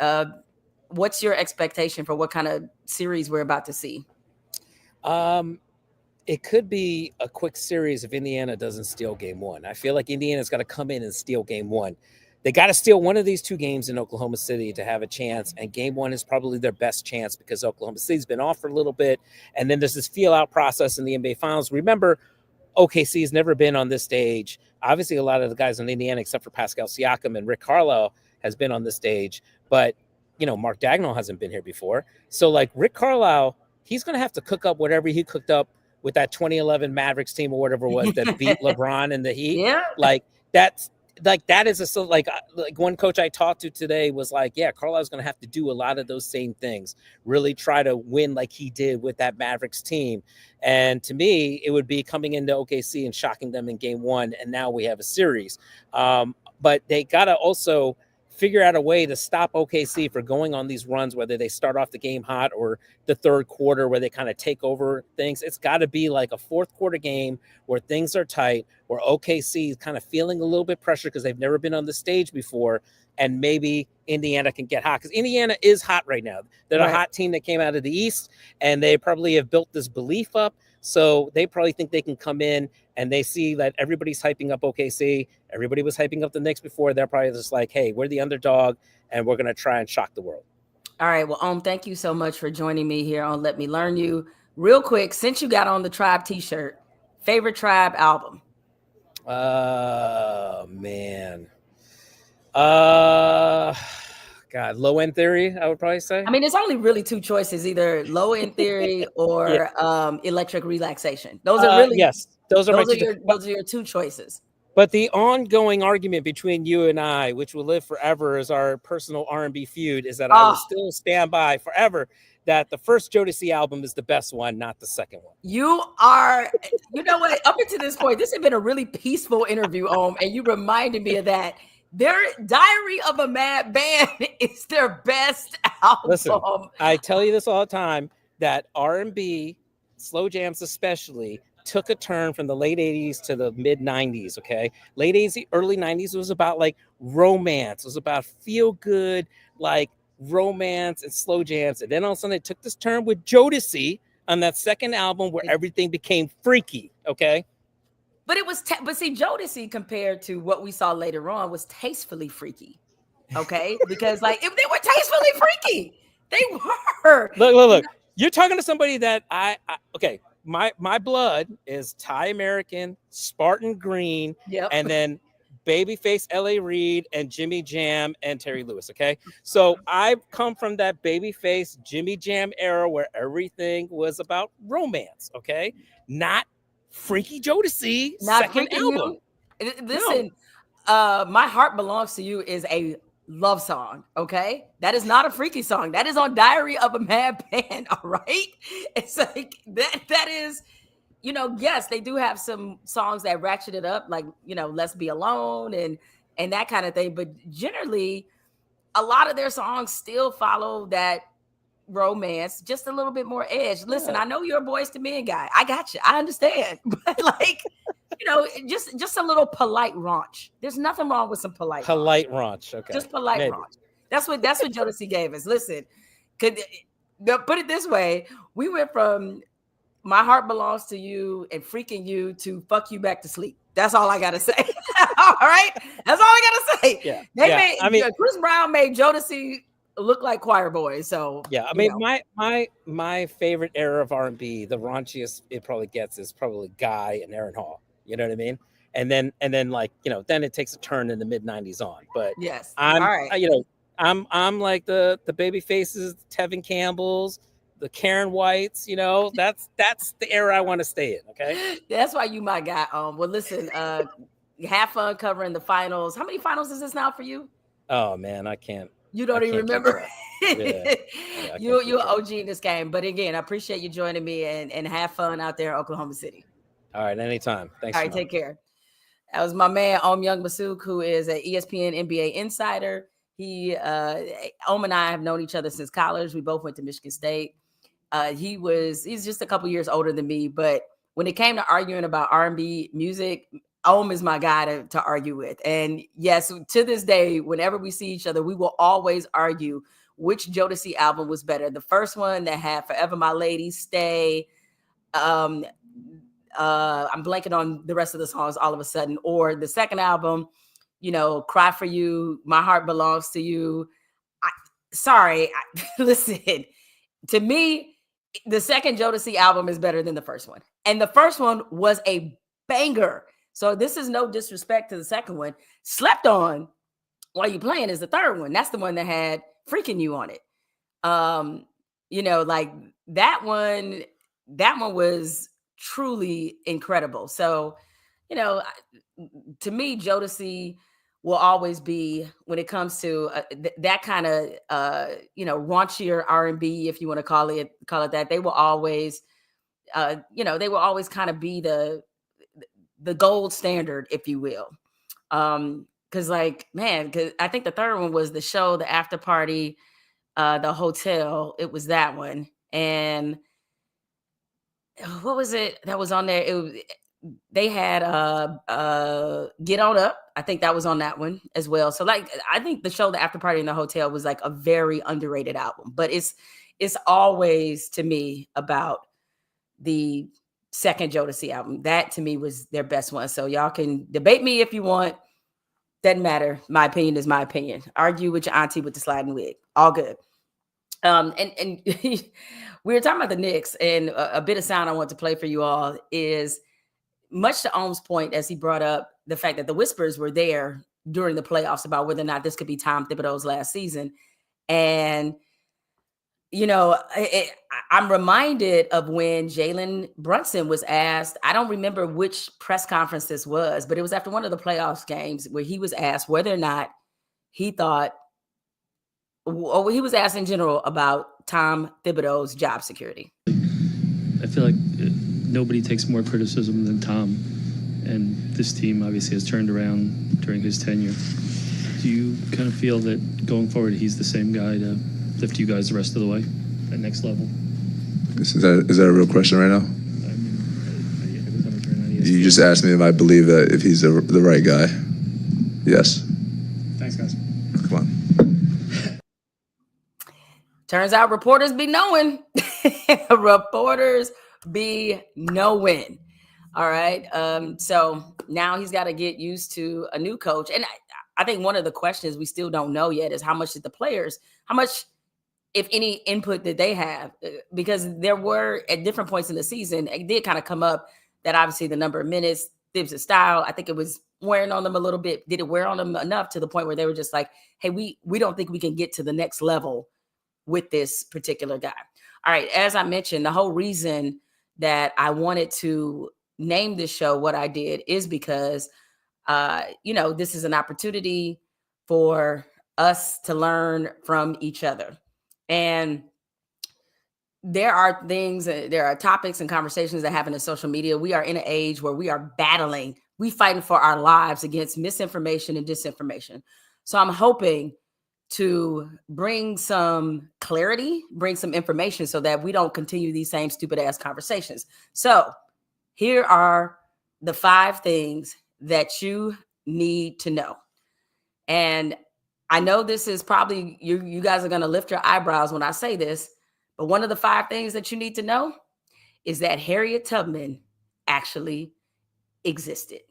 What's your expectation for what kind of series we're about to see? It could be a quick series if Indiana doesn't steal game one. I feel like Indiana's got to come in and steal game one. They got to steal one of these two games in Oklahoma City to have a chance. And game one is probably their best chance because Oklahoma City's been off for a little bit. And then there's this feel-out process in the NBA Finals. Remember, OKC has never been on this stage. Obviously, a lot of the guys in Indiana, except for Pascal Siakam and Rick Carlisle, has been on this stage. But, Mark Dagnall hasn't been here before. So, like, Rick Carlisle, he's going to have to cook up whatever he cooked up with that 2011 Mavericks team or whatever it was that beat LeBron and the Heat. Yeah. That is like one coach I talked to today was like, yeah, Carlisle's going to have to do a lot of those same things, really try to win like he did with that Mavericks team. And to me, it would be coming into OKC and shocking them in game one. And now we have a series. But they got to also figure out a way to stop OKC for going on these runs, whether they start off the game hot or the third quarter where they kind of take over things. It's got to be like a fourth quarter game where things are tight, where OKC is kind of feeling a little bit pressure because they've never been on the stage before, and maybe Indiana can get hot because Indiana is hot right now. They're a hot team that came out of the East, and they probably have built this belief up. So they probably think they can come in and they see that everybody's hyping up OKC. Everybody was hyping up the Knicks before. They're probably just like, hey, we're the underdog and we're going to try and shock the world. All right. Well, Ohm, thank you so much for joining me here on Let Me Learn You. Real quick, since you got on the Tribe t-shirt, favorite Tribe album? Man. God, Low End Theory, I would probably say. I mean, there's only really two choices, either Low End Theory or Electric Relaxation. Those are really those are your two choices. But the ongoing argument between you and I, which will live forever as our personal R&B feud, is that I will still stand by forever that the first Jodeci album is the best one, not the second one. You know what? Up until this point, this has been a really peaceful interview, Ohm, and you reminded me of that. Their Diary of a Mad Band is their best album. Listen, I tell you this all the time, that R&B, slow jams especially, took a turn from the late 80s to the mid 90s, okay? Late 80s, early 90s was about like romance. It was about feel good, like romance and slow jams. And then all of a sudden it took this turn with Jodeci on that second album where everything became freaky. Okay. But it was, but see, Jodeci compared to what we saw later on was tastefully freaky. Okay. Because like, if they were tastefully freaky, they were. Look. You're talking to somebody that okay. My blood is Thai American, Spartan Green, and then Babyface L.A. Reid and Jimmy Jam and Terry Lewis. Okay, so I've come from that Babyface Jimmy Jam era where everything was about romance. Okay, not freaky Jodeci second album. Listen, My Heart Belongs to You is a love song. Okay, that is not a freaky song. That is on Diary of a Mad Band. All right, it's like that is, you know, yes, they do have some songs that ratchet it up, like, you know, Let's Be Alone and that kind of thing, but generally a lot of their songs still follow that romance, just a little bit more edge. Listen, I know you're a Boys to Men guy, I got you, I understand, but like, you know, just a little polite raunch. There's nothing wrong with some polite raunch. Okay, just polite raunch. That's what Jodeci gave us. Listen, put it this way, we went from My Heart Belongs to You and Freaking You to Fuck You Back to Sleep. That's all I gotta say. All right, that's all I gotta say. Yeah, Chris Brown made Jodeci look like choir boys. So yeah, I mean, my favorite era of R&B, the raunchiest it probably gets, is probably Guy and Aaron Hall. You know what I mean? And then like, you know, then it takes a turn in the mid 90s on. But yes, I'm like the baby faces, Tevin Campbell's, the Karen Whites, you know, that's the era I want to stay in. Okay. That's why you my guy. Well, listen, have fun covering the finals. How many finals is this now for you? Oh man, I can't. You don't even remember. Yeah, you're an OG in this game. But again, I appreciate you joining me and have fun out there in Oklahoma City. All right, anytime. Thanks. All right, take care. That was my man, Ohm Youngmisuk, who is an ESPN NBA insider. Ohm and I have known each other since college. We both went to Michigan State. He's just a couple years older than me, but when it came to arguing about R&B music, Ohm is my guy to argue with. And yes, to this day, whenever we see each other, we will always argue which Jodeci album was better. The first one that had Forever My Lady, Stay, I'm blanking on the rest of the songs all of a sudden, or the second album, you know, Cry for You, My Heart Belongs to You. Listen, to me, the second Jodeci album is better than the first one. And the first one was a banger. So this is no disrespect to the second one. Slept On While You Playing is the third one. That's the one that had Freaking You on it. You know, like that one was truly incredible. So, you know, to me, Jodeci will always be, when it comes to that kind of, you know, raunchier R&B, if you want to call it that. They will always, you know, they will always kind of be the gold standard, if you will. Because like, man, because I think the third one was the show, the after party, the hotel. It was that one. And what was it that was on there? They had Get On Up. I think that was on that one as well. So like, I think the show, the after party in the hotel, was like a very underrated album, but it's always, to me, about the second Jodeci album. That to me was their best one. So y'all can debate me if you want. Doesn't matter. My opinion is my opinion. Argue with your auntie with the sliding wig. All good. And we were talking about the Knicks, and a bit of sound I want to play for you all is, much to Ohm's point, as he brought up the fact that the whispers were there during the playoffs about whether or not this could be Tom Thibodeau's last season. And, you know, I'm reminded of when Jalen Brunson was asked, I don't remember which press conference this was, but it was after one of the playoffs games where he was asked whether or not he thought, or he was asked in general about Tom Thibodeau's job security. I feel like nobody takes more criticism than Tom, and this team obviously has turned around during his tenure. Do you kind of feel that going forward he's the same guy to lift you guys the rest of the way, that next level? Is that a real question right now? You just asked me if I believe that if he's the right guy. Yes. Thanks, guys. Come on. Turns out reporters be knowing. Reporters be knowing. All right. So now he's got to get used to a new coach. And I think one of the questions we still don't know yet is how much did the players, how much, if any, input did they have? Because there were, at different points in the season, it did kind of come up that obviously the number of minutes, Thibs' style, I think it was wearing on them a little bit. Did it wear on them enough to the point where they were just like, hey, we don't think we can get to the next level with this particular guy. All right. As I mentioned, the whole reason that I wanted to name this show what I did is because, this is an opportunity for us to learn from each other. And there are things, there are topics and conversations that happen in social media. We are in an age where we are battling, we fighting for our lives against misinformation and disinformation. So I'm hoping to bring some clarity, bring some information so that we don't continue these same stupid ass conversations. So here are the 5 things that you need to know. And I know this is probably, you guys are going to lift your eyebrows when I say this, but one of the 5 things that you need to know is that Harriet Tubman actually existed.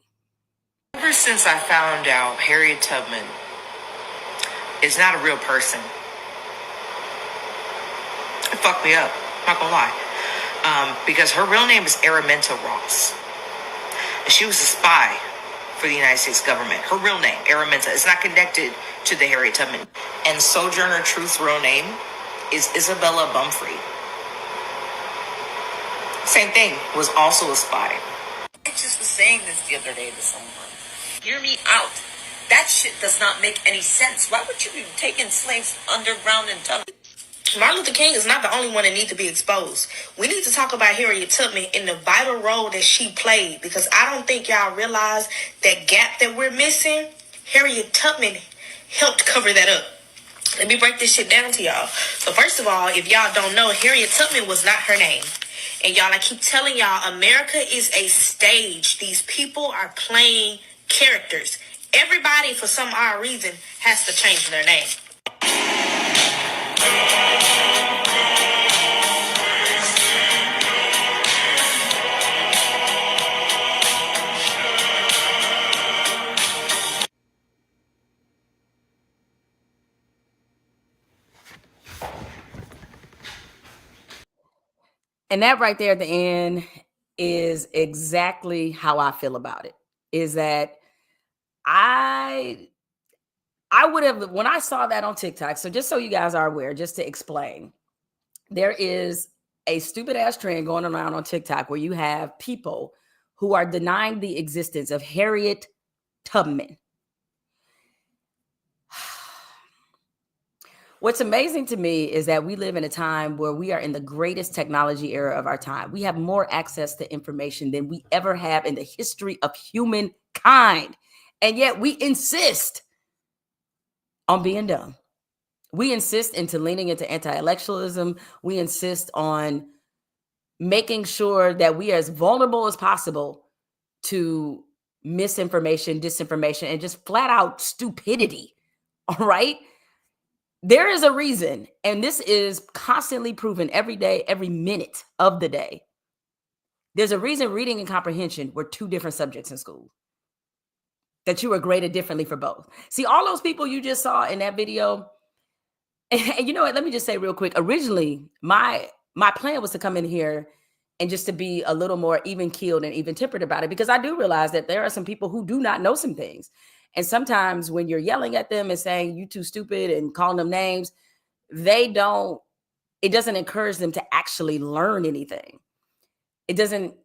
Ever since I found out Harriet Tubman is not a real person, it fucked me up, not gonna lie. Because her real name is Araminta Ross. And she was a spy for the United States government. Her real name, Araminta, is not connected to the Harriet Tubman. And Sojourner Truth's real name is Isabella Bumfrey. Same thing, was also a spy. I just was saying this the other day to someone. Hear me out. That shit does not make any sense. Why would you be taking slaves underground and Tubman? Martin Luther King is not the only one that needs to be exposed. We need to talk about Harriet Tubman in the vital role that she played, because I don't think y'all realize that gap that we're missing. Harriet Tubman helped cover that up. Let me break this shit down to y'all. So first of all, if y'all don't know, Harriet Tubman was not her name. And y'all, I keep telling y'all, America is a stage. These people are playing characters. Everybody, for some odd reason, has to change their name. And that right there at the end is exactly how I feel about it. Is that I would have, when I saw that on TikTok, so just so you guys are aware, just to explain, there is a stupid ass trend going around on TikTok where you have people who are denying the existence of Harriet Tubman. What's amazing to me is that we live in a time where we are in the greatest technology era of our time. We have more access to information than we ever have in the history of humankind. And yet we insist on being dumb. We insist into leaning into anti-intellectualism. We insist on making sure that we are as vulnerable as possible to misinformation, disinformation, and just flat out stupidity. All right? There is a reason, and this is constantly proven every day, every minute of the day. There's a reason reading and comprehension were 2 different subjects in school, that you were graded differently for both. See, all those people you just saw in that video, and you know what, let me just say real quick, originally, my plan was to come in here and just to be a little more even-keeled and even-tempered about it, because I do realize that there are some people who do not know some things. And sometimes when you're yelling at them and saying you too stupid and calling them names, it doesn't encourage them to actually learn anything. It doesn't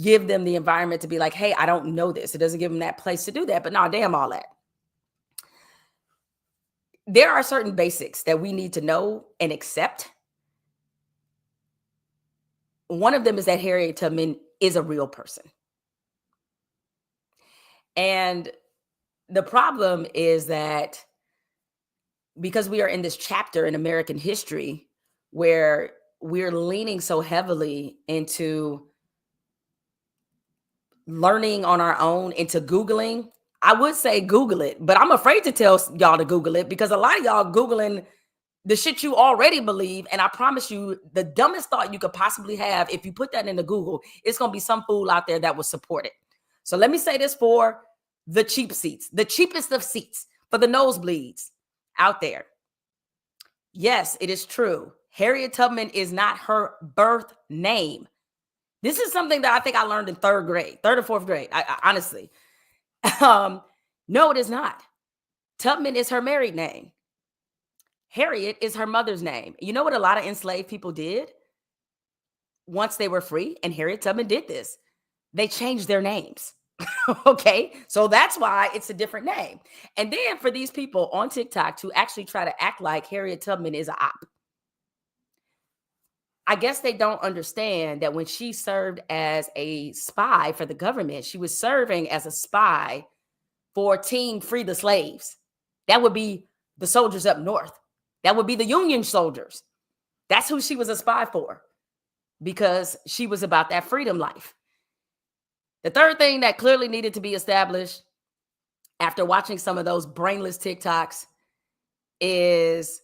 give them the environment to be like, hey, I don't know this. It doesn't give them that place to do that. But no, damn all that. There are certain basics that we need to know and accept. One of them is that Harriet Tubman is a real person. And the problem is that because we are in this chapter in American history where we're leaning so heavily into learning on our own, into Googling, I would say Google it, but I'm afraid to tell y'all to Google it because a lot of y'all Googling the shit you already believe. And I promise you, the dumbest thought you could possibly have, if you put that into Google, it's going to be some fool out there that will support it. So let me say this for the cheap seats, the cheapest of seats, for the nosebleeds out there. Yes, it is true. Harriet Tubman is not her birth name. This is something that I think I learned in third or fourth grade. I honestly, no, it is not. Tubman is her married name. Harriet is her mother's name. You know what a lot of enslaved people did once they were free? And Harriet Tubman did this. They changed their names. Okay, so that's why it's a different name. And then for these people on TikTok to actually try to act like Harriet Tubman is a op, I guess they don't understand that when she served as a spy for the government, she was serving as a spy for Team Free the Slaves. That would be the soldiers up north. That would be the Union soldiers. That's who she was a spy for, because she was about that freedom life. The third thing that clearly needed to be established after watching some of those brainless TikToks is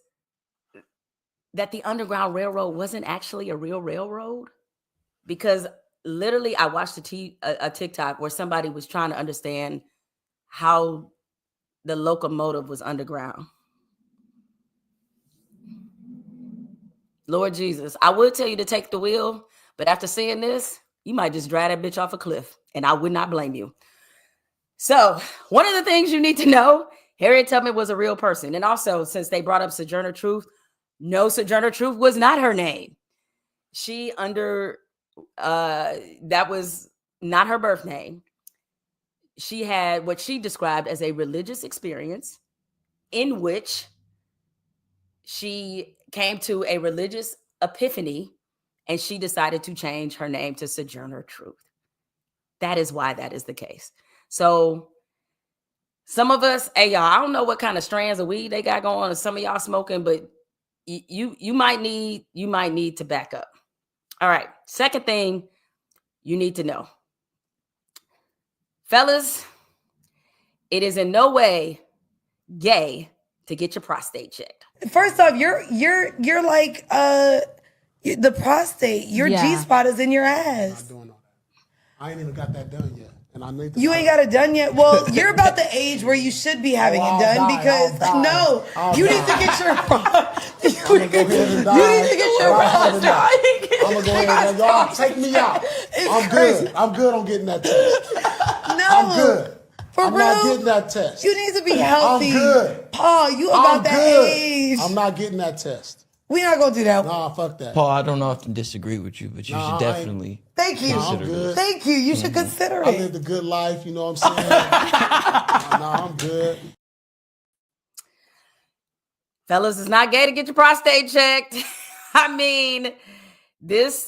that the Underground Railroad wasn't actually a real railroad. Because literally I watched a TikTok where somebody was trying to understand how the locomotive was underground. Lord Jesus, I would tell you to take the wheel, but after seeing this, you might just drive that bitch off a cliff, and I would not blame you. So one of the things you need to know, Harriet Tubman was a real person. And also, since they brought up Sojourner Truth, no, Sojourner Truth was not her name. That was not her birth name. She had what she described as a religious experience in which she came to a religious epiphany, and she decided to change her name to Sojourner Truth. That is why that is the case. So some of us, hey y'all, I don't know what kind of strands of weed they got going on, some of y'all smoking, but you might need to back up. All right. Second thing you need to know. Fellas, it is in no way gay to get your prostate checked. First off, you're like the prostate. Your G-spot is in your ass. I'm not doing all that. I ain't even got that done yet. And I need to You ain't got it done yet? Well, you're about the age where you should be having it done because you need to get your you need to get your prostate. I'm gonna go ahead and y'all take me out. I'm good. I'm good on getting that test. No. I'm good. I'm not getting that test. You need to be healthy. I'm good. Paul, you about that age. I'm not getting that test. We're not gonna do that. Nah, fuck that. Paul, I don't often disagree with you, but you should definitely consider it. Thank you. You should consider it. I lived a good life, you know what I'm saying? I'm good. Fellas, it's not gay to get your prostate checked. I mean,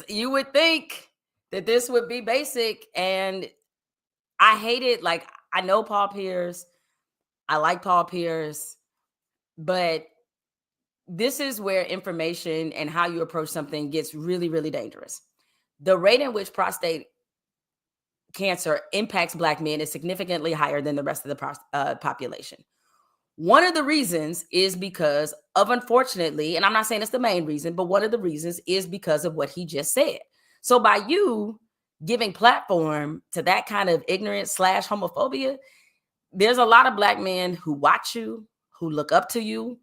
you would think that this would be basic, and I hate it. Like, I know Paul Pierce. I like Paul Pierce, but this is where information and how you approach something gets really, really dangerous. The rate in which prostate cancer impacts Black men is significantly higher than the rest of the population. One of the reasons is because of, unfortunately, and I'm not saying it's the main reason, but one of the reasons is because of what he just said. So by you giving platform to that kind of ignorance / homophobia, there's a lot of Black men who watch you, who look up to you,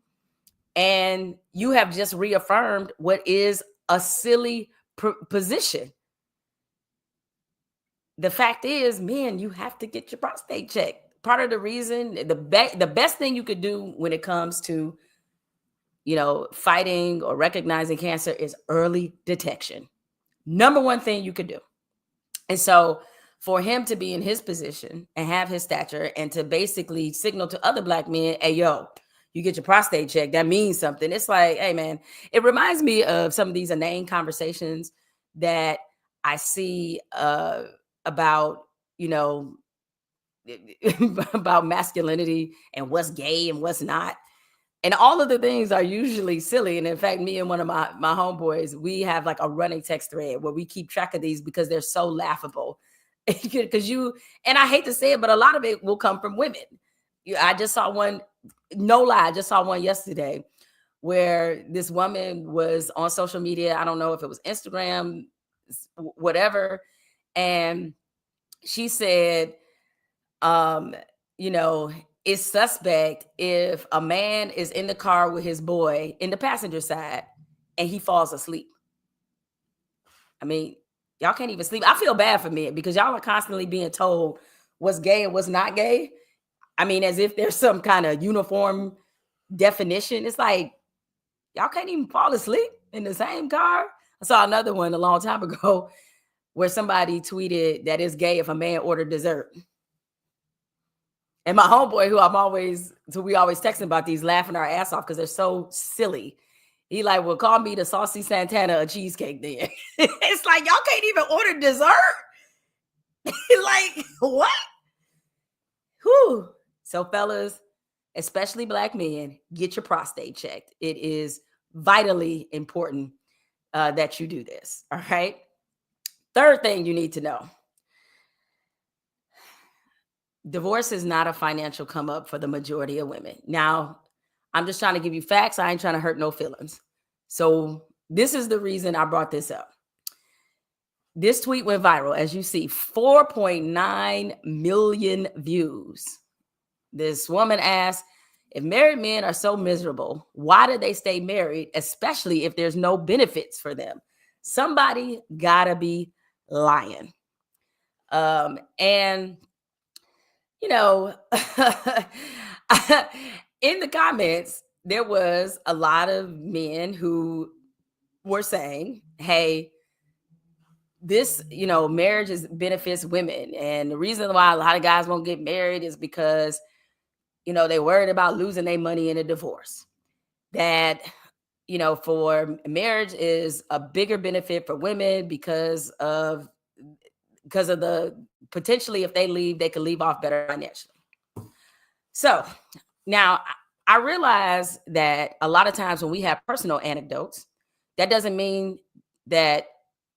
and you have just reaffirmed what is a silly position. The fact is, men, you have to get your prostate checked. Part of the reason, the best thing you could do when it comes to, fighting or recognizing cancer is early detection. Number one thing you could do. And so for him to be in his position and have his stature and to basically signal to other Black men, hey, yo, you get your prostate checked, that means something. It's like, hey, man, it reminds me of some of these inane conversations that I see about, about masculinity and what's gay and what's not. And all of the things are usually silly. And in fact, me and one of my homeboys, we have like a running text thread where we keep track of these because they're so laughable. Because and I hate to say it, but a lot of it will come from women. I just saw one, no lie, I just saw one yesterday where this woman was on social media. I don't know if it was Instagram, whatever. And she said, it's suspect if a man is in the car with his boy in the passenger side and he falls asleep. I mean, y'all can't even sleep. I feel bad for men because y'all are constantly being told what's gay and what's not gay. I mean, as if there's some kind of uniform definition. It's like, y'all can't even fall asleep in the same car. I saw another one a long time ago where somebody tweeted that it's gay if a man ordered dessert. And my homeboy, who we always texting about these, laughing our ass off because they're so silly. He like, well, call me the Saucy Santana a cheesecake then. It's like, y'all can't even order dessert. Like, what? Whew. So fellas, especially black men, get your prostate checked. It is vitally important that you do this. All right. Third thing you need to know. Divorce is not a financial come up for the majority of women. Now, I'm just trying to give you facts. I ain't trying to hurt no feelings. So this is the reason I brought this up. This tweet went viral. As you see, 4.9 million views. This woman asked, if married men are so miserable, why do they stay married, especially if there's no benefits for them? Somebody gotta be lying. And in the comments, there was a lot of men who were saying, hey, this, marriage benefits women. And the reason why a lot of guys won't get married is because, they're worried about losing their money in a divorce. That, for marriage is a bigger benefit for women because of the potentially, if they leave, they could leave off better financially. So now I realize that a lot of times when we have personal anecdotes, that doesn't mean that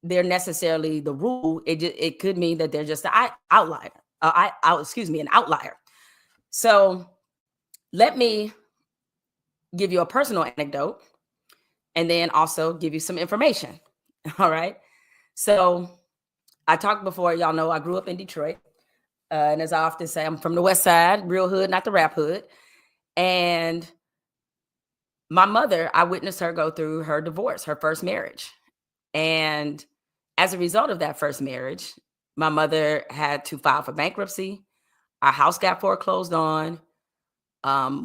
they're necessarily the rule. It could mean that they're just an outlier. An outlier. So let me give you a personal anecdote and then also give you some information. All right. So I talked before, y'all know I grew up in Detroit. And as I often say, I'm from the West Side, real hood, not the rap hood. And my mother, I witnessed her go through her divorce, her first marriage. And as a result of that first marriage, my mother had to file for bankruptcy. Our house got foreclosed on.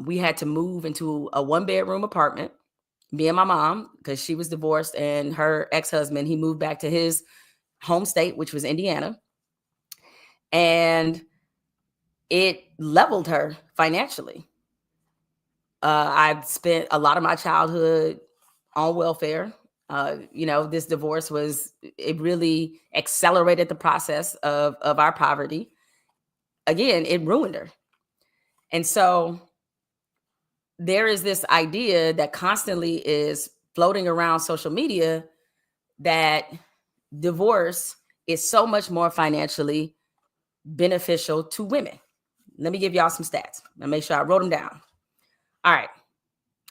We had to move into a 1-bedroom apartment, me and my mom, because she was divorced, and her ex-husband, he moved back to his home state, which was Indiana. And it leveled her financially. I've spent a lot of my childhood on welfare. This divorce it really accelerated the process of our poverty. Again, it ruined her. And so there is this idea that constantly is floating around social media that divorce is so much more financially beneficial to women. Let me give y'all some stats. I'll make sure I wrote them down. All right.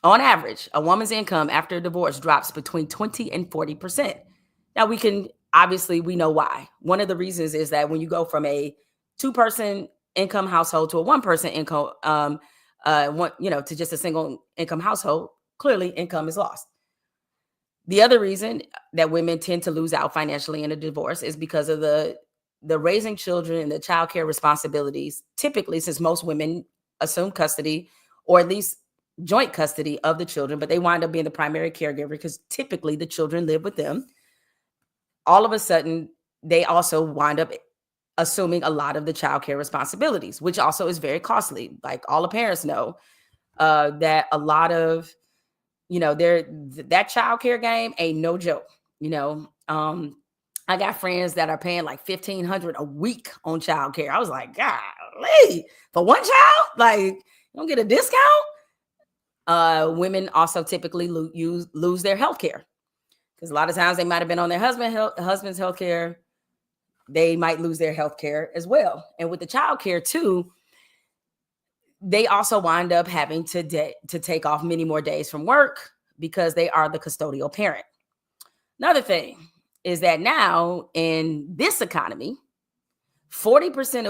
On average, a woman's income after a divorce drops between 20 and 40%. Now we know why. One of the reasons is that when you go from a 2-person income household to a 1-person income, to just a single income household, clearly income is lost. The other reason that women tend to lose out financially in a divorce is because of the raising children and the child care responsibilities, typically, since most women assume custody or at least joint custody of the children, but they wind up being the primary caregiver because typically the children live with them. All of a sudden, they also wind up assuming a lot of the child care responsibilities, which also is very costly. Like all the parents know that a lot of, that child care game ain't no joke. I got friends that are paying like $1,500 a week on child care. I was like, golly, for one child, like you don't get a discount. Women also typically lose their health care because a lot of times they might have been on their husband's health care. They might lose their health care as well. And with the child care too, they also wind up having to take off many more days from work. because they are the custodial parent. Another thing is that now in this economy, 40%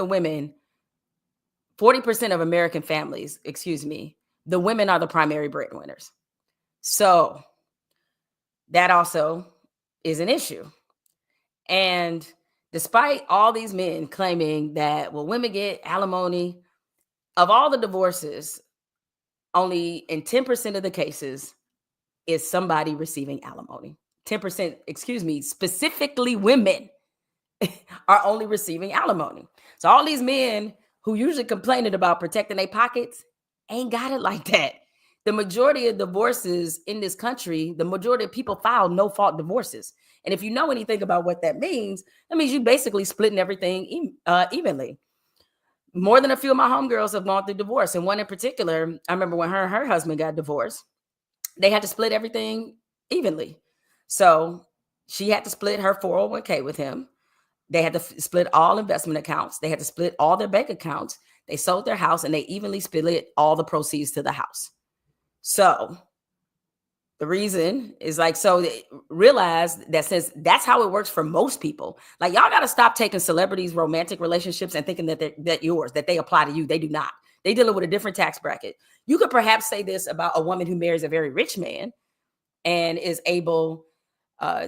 of American families, the women are the primary breadwinners. So that also is an issue. And despite all these men claiming that, well, women get alimony, of all the divorces, only in 10% of the cases is somebody receiving alimony. 10%, specifically women are only receiving alimony. So all these men who usually complaining about protecting their pockets ain't got it like that. The majority of divorces in this country, the majority of people file no-fault divorces. And if you know anything about what that means you basically splitting everything evenly. More than a few of my homegirls have gone through divorce. And one in particular, I remember when her and her husband got divorced, they had to split everything evenly. So she had to split her 401k with him. They had to split all investment accounts. They had to split all their bank accounts. They sold their house and they evenly split all the proceeds to the house. So the reason is so they realize that since that's how it works for most people, y'all got to stop taking celebrities' romantic relationships and thinking that they apply to you. They do not. They dealing with a different tax bracket. You could perhaps say this about a woman who marries a very rich man and is able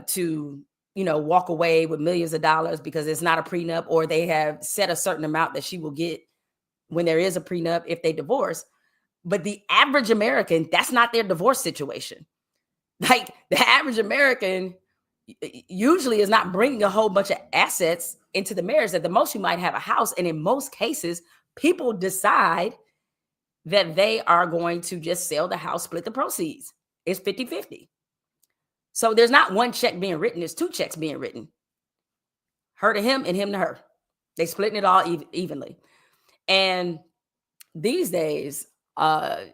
to, walk away with millions of dollars because it's not a prenup, or they have set a certain amount that she will get when there is a prenup if they divorce. But the average American, that's not their divorce situation. The average American usually is not bringing a whole bunch of assets into the marriage. At the most, you might have a house. And in most cases, people decide that they are going to just sell the house, split the proceeds. It's 50-50. So there's not one check being written. There's two checks being written. Her to him and him to her. They splitting it all evenly. And these days, I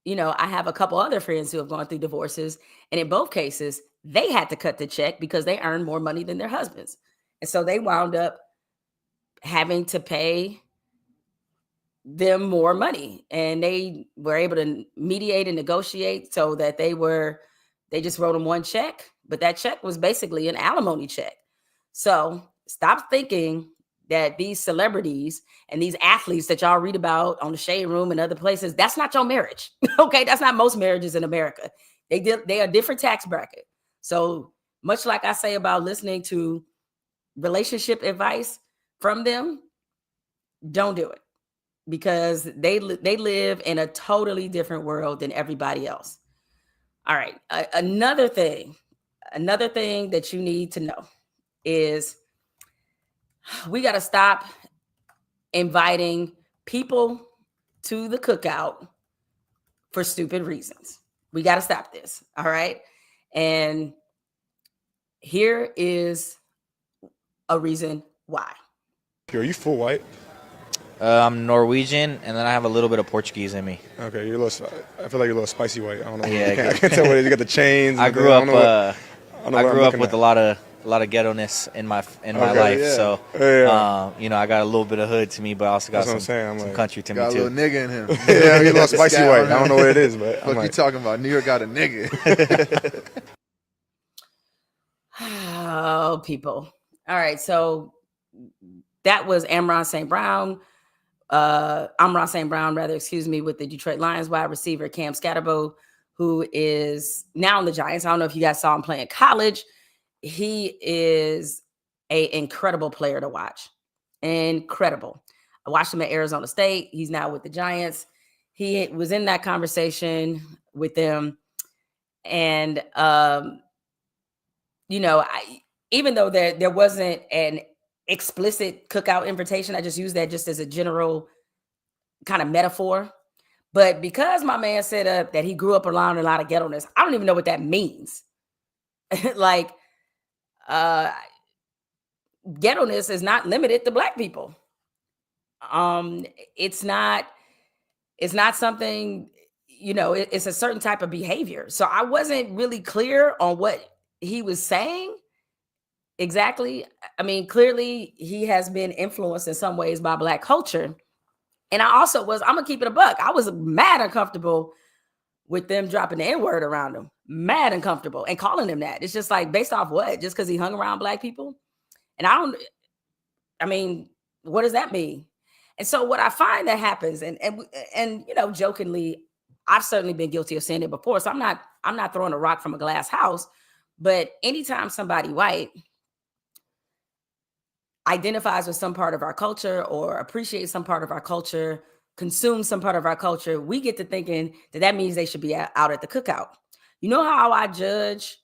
have a couple other friends who have gone through divorces, and in both cases, they had to cut the check because they earned more money than their husbands. And so they wound up having to pay them more money, and they were able to mediate and negotiate so that they just wrote them one check, but that check was basically an alimony check. So stop thinking that these celebrities and these athletes that y'all read about on the Shade Room and other places, that's not your marriage. Okay, that's not most marriages in America. They are different tax bracket. So much like I say about listening to relationship advice from them, don't do it, because they live in a totally different world than everybody else. All right, another thing that you need to know is we got to stop inviting people to the cookout for stupid reasons. We got to stop this. All right. And here is a reason why. Are you full white? I'm Norwegian, and then I have a little bit of Portuguese in me. Okay, I feel like you're a little spicy white. I don't know. Yeah, I can't tell what it is. You got the chains. I grew up with a lot of ghetto-ness in my life. Yeah. So, I got a little bit of hood to me, but I also got some country to me too. Got a little nigga in him. Yeah, he's a little spicy white. I don't know what it is, but what you talking about? New York got a nigga. Oh, people. All right, so that was Amon St. Brown, with the Detroit Lions wide receiver Cam Scatterbo, who is now in the Giants. I don't know if you guys saw him play in college. He is an incredible player to watch. Incredible. I watched him at Arizona State. He's now with the Giants. He was in that conversation with them. And, even though there wasn't an explicit cookout invitation, I just use that just as a general kind of metaphor. But because my man said that he grew up around a lot of ghetto-ness, I don't even know what that means. Ghetto-ness is not limited to Black people. It's not something, it's a certain type of behavior. So I wasn't really clear on what he was saying exactly. I mean, clearly he has been influenced in some ways by Black culture. And I also I'm gonna keep it a buck. I was mad uncomfortable with them dropping the N-word around him, mad uncomfortable, and calling him that. It's just like, based off what? Just because he hung around black people? And what does that mean? And so what I find that happens, and you know, jokingly, I've certainly been guilty of saying it before, so I'm not throwing a rock from a glass house, but anytime somebody white identifies with some part of our culture or appreciates some part of our culture, consumes some part of our culture, we get to thinking that means they should be out at the cookout. You know how I judge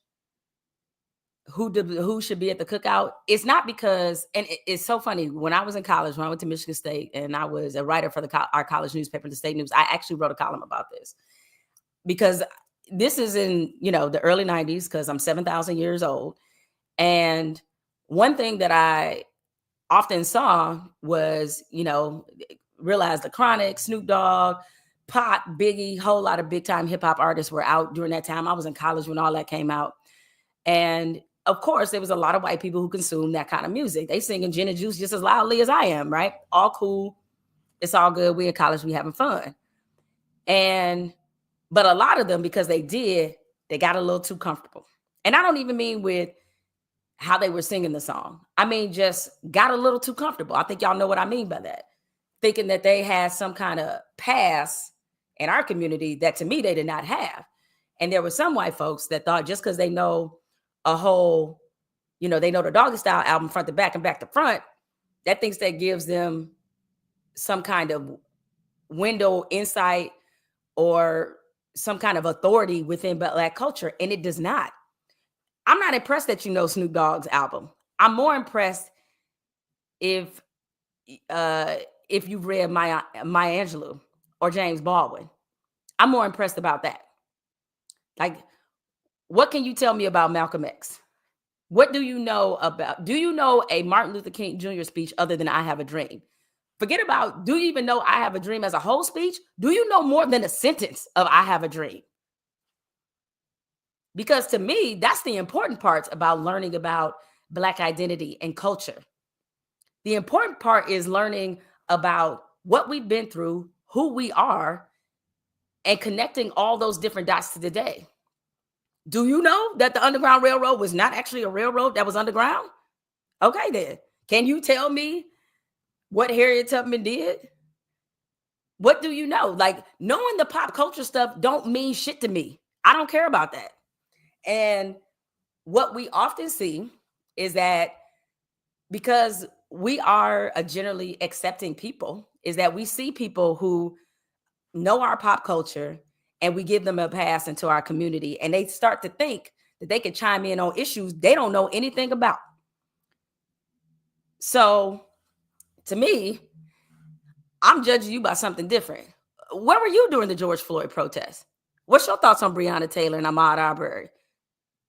who should be at the cookout? It's not because, and it's so funny, when I was in college, when I went to Michigan State and I was a writer for our college newspaper, the State News, I actually wrote a column about this, because this is in, you know, the early 90s, because I'm 7,000 years old. And one thing that I often saw was, you know, realized the Chronic, Snoop Dogg, Pop, Biggie, whole lot of big time hip hop artists were out during that time. I was in college when all that came out. And of course, there was a lot of white people who consumed that kind of music. They singing Gin and Juice just as loudly as I am, right? All cool. It's all good. We in college, we having fun. But a lot of them, because they got a little too comfortable. And I don't even mean with how they were singing the song. I mean, just got a little too comfortable. I think y'all know what I mean by that. Thinking that they had some kind of pass in our community that, to me, they did not have. And there were some white folks that thought just because they know a whole, you know, they know the Doggy Style album front to back and back to front, that thinks that gives them some kind of window insight or some kind of authority within Black culture. And it does not. I'm not impressed that you know Snoop Dogg's album. I'm more impressed if you've read Maya Angelou or James Baldwin. I'm more impressed about that. Like, what can you tell me about Malcolm X? What do you know about, do you know a Martin Luther King Jr. speech other than I Have a Dream? Forget about, do you even know I Have a Dream as a whole speech? Do you know more than a sentence of I Have a Dream? Because to me, that's the important part about learning about Black identity and culture. The important part is learning about what we've been through, who we are, and connecting all those different dots to today. Do you know that the Underground Railroad was not actually a railroad that was underground? Okay, then. Can you tell me what Harriet Tubman did? What do you know? Like, knowing the pop culture stuff don't mean shit to me. I don't care about that. And what we often see is that, because we are a generally accepting people, is that we see people who know our pop culture and we give them a pass into our community, and they start to think that they can chime in on issues they don't know anything about. So to me, I'm judging you by something different. Where were you during the George Floyd protest? What's your thoughts on Breonna Taylor and Ahmaud Arbery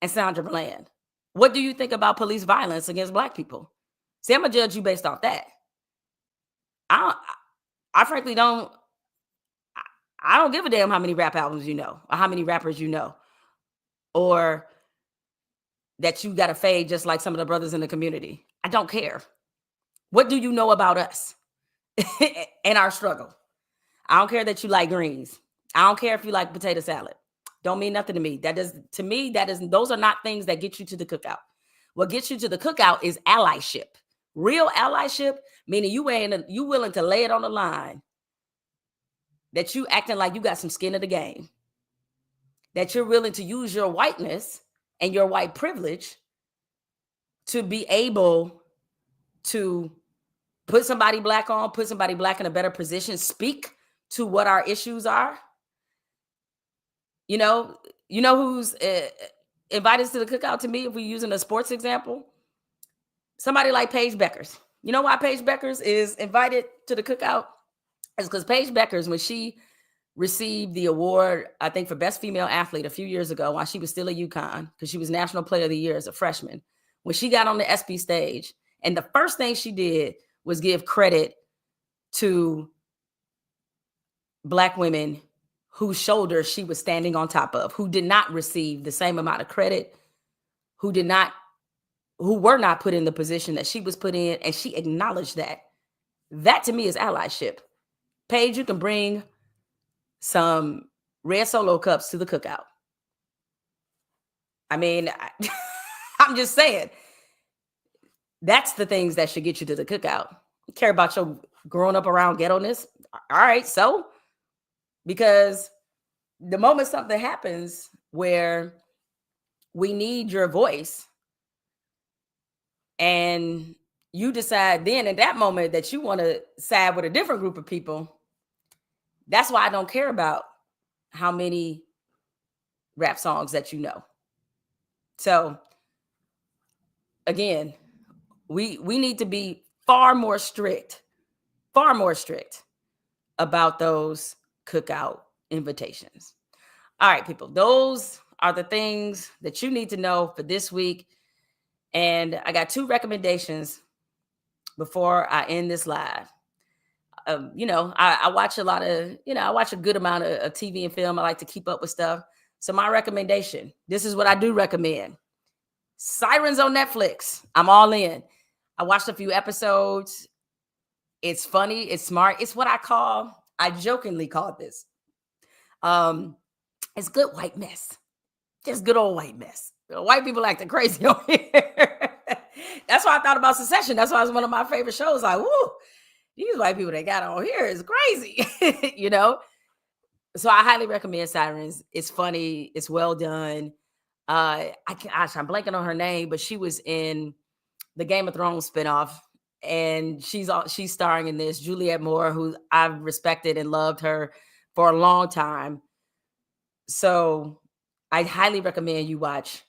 and Sandra Bland? What do you think about police violence against Black people? See, I'm gonna judge you based off that. I frankly don't. I don't give a damn how many rap albums you know, or how many rappers you know, or that you got a fade just like some of the brothers in the community. I don't care. What do you know about us and our struggle? I don't care that you like greens. I don't care if you like potato salad. Don't mean nothing to me. Those are not things that get you to the cookout. What gets you to the cookout is allyship. Real allyship, meaning you willing to lay it on the line. That you acting like you got some skin in the game. That you're willing to use your whiteness and your white privilege to be able to put somebody Black on, put somebody Black in a better position, speak to what our issues are. You know who's invited to the cookout to me, if we're using a sports example? Somebody like Paige Beckers. You know why Paige Beckers is invited to the cookout? It's because Paige Beckers, when she received the award, I think, for Best Female Athlete a few years ago, while she was still at UConn, because she was National Player of the Year as a freshman, when she got on the SB stage, and the first thing she did was give credit to Black women whose shoulders she was standing on top of, who did not receive the same amount of credit, who were not put in the position that she was put in, and she acknowledged that. That to me is allyship. Paige, you can bring some red Solo cups to the cookout. I mean, I'm just saying, that's the things that should get you to the cookout. You care about your growing up around ghetto-ness? All right, so because the moment something happens where we need your voice and you decide then in that moment that you want to side with a different group of people, that's why I don't care about how many rap songs that you know. So again, we need to be far more strict about those cookout invitations. All right, people, those are the things that you need to know for this week. And I got 2 recommendations before I end this live. I watch a lot of, I watch a good amount of TV and film. I like to keep up with stuff. So my recommendation, this is what I do recommend. Sirens on Netflix. I'm all in. I watched a few episodes. It's funny. It's smart. It's what I jokingly call this. It's good white mess. Just good old white mess. White people acting crazy over here. That's why I thought about Succession. That's why it's one of my favorite shows. Like, woo, these white people they got on here is crazy, So I highly recommend Sirens. It's funny. It's well done. I'm blanking on her name, but she was in the Game of Thrones spinoff, and she's starring in this. Juliette Moore, who I've respected and loved her for a long time. So I highly recommend you watch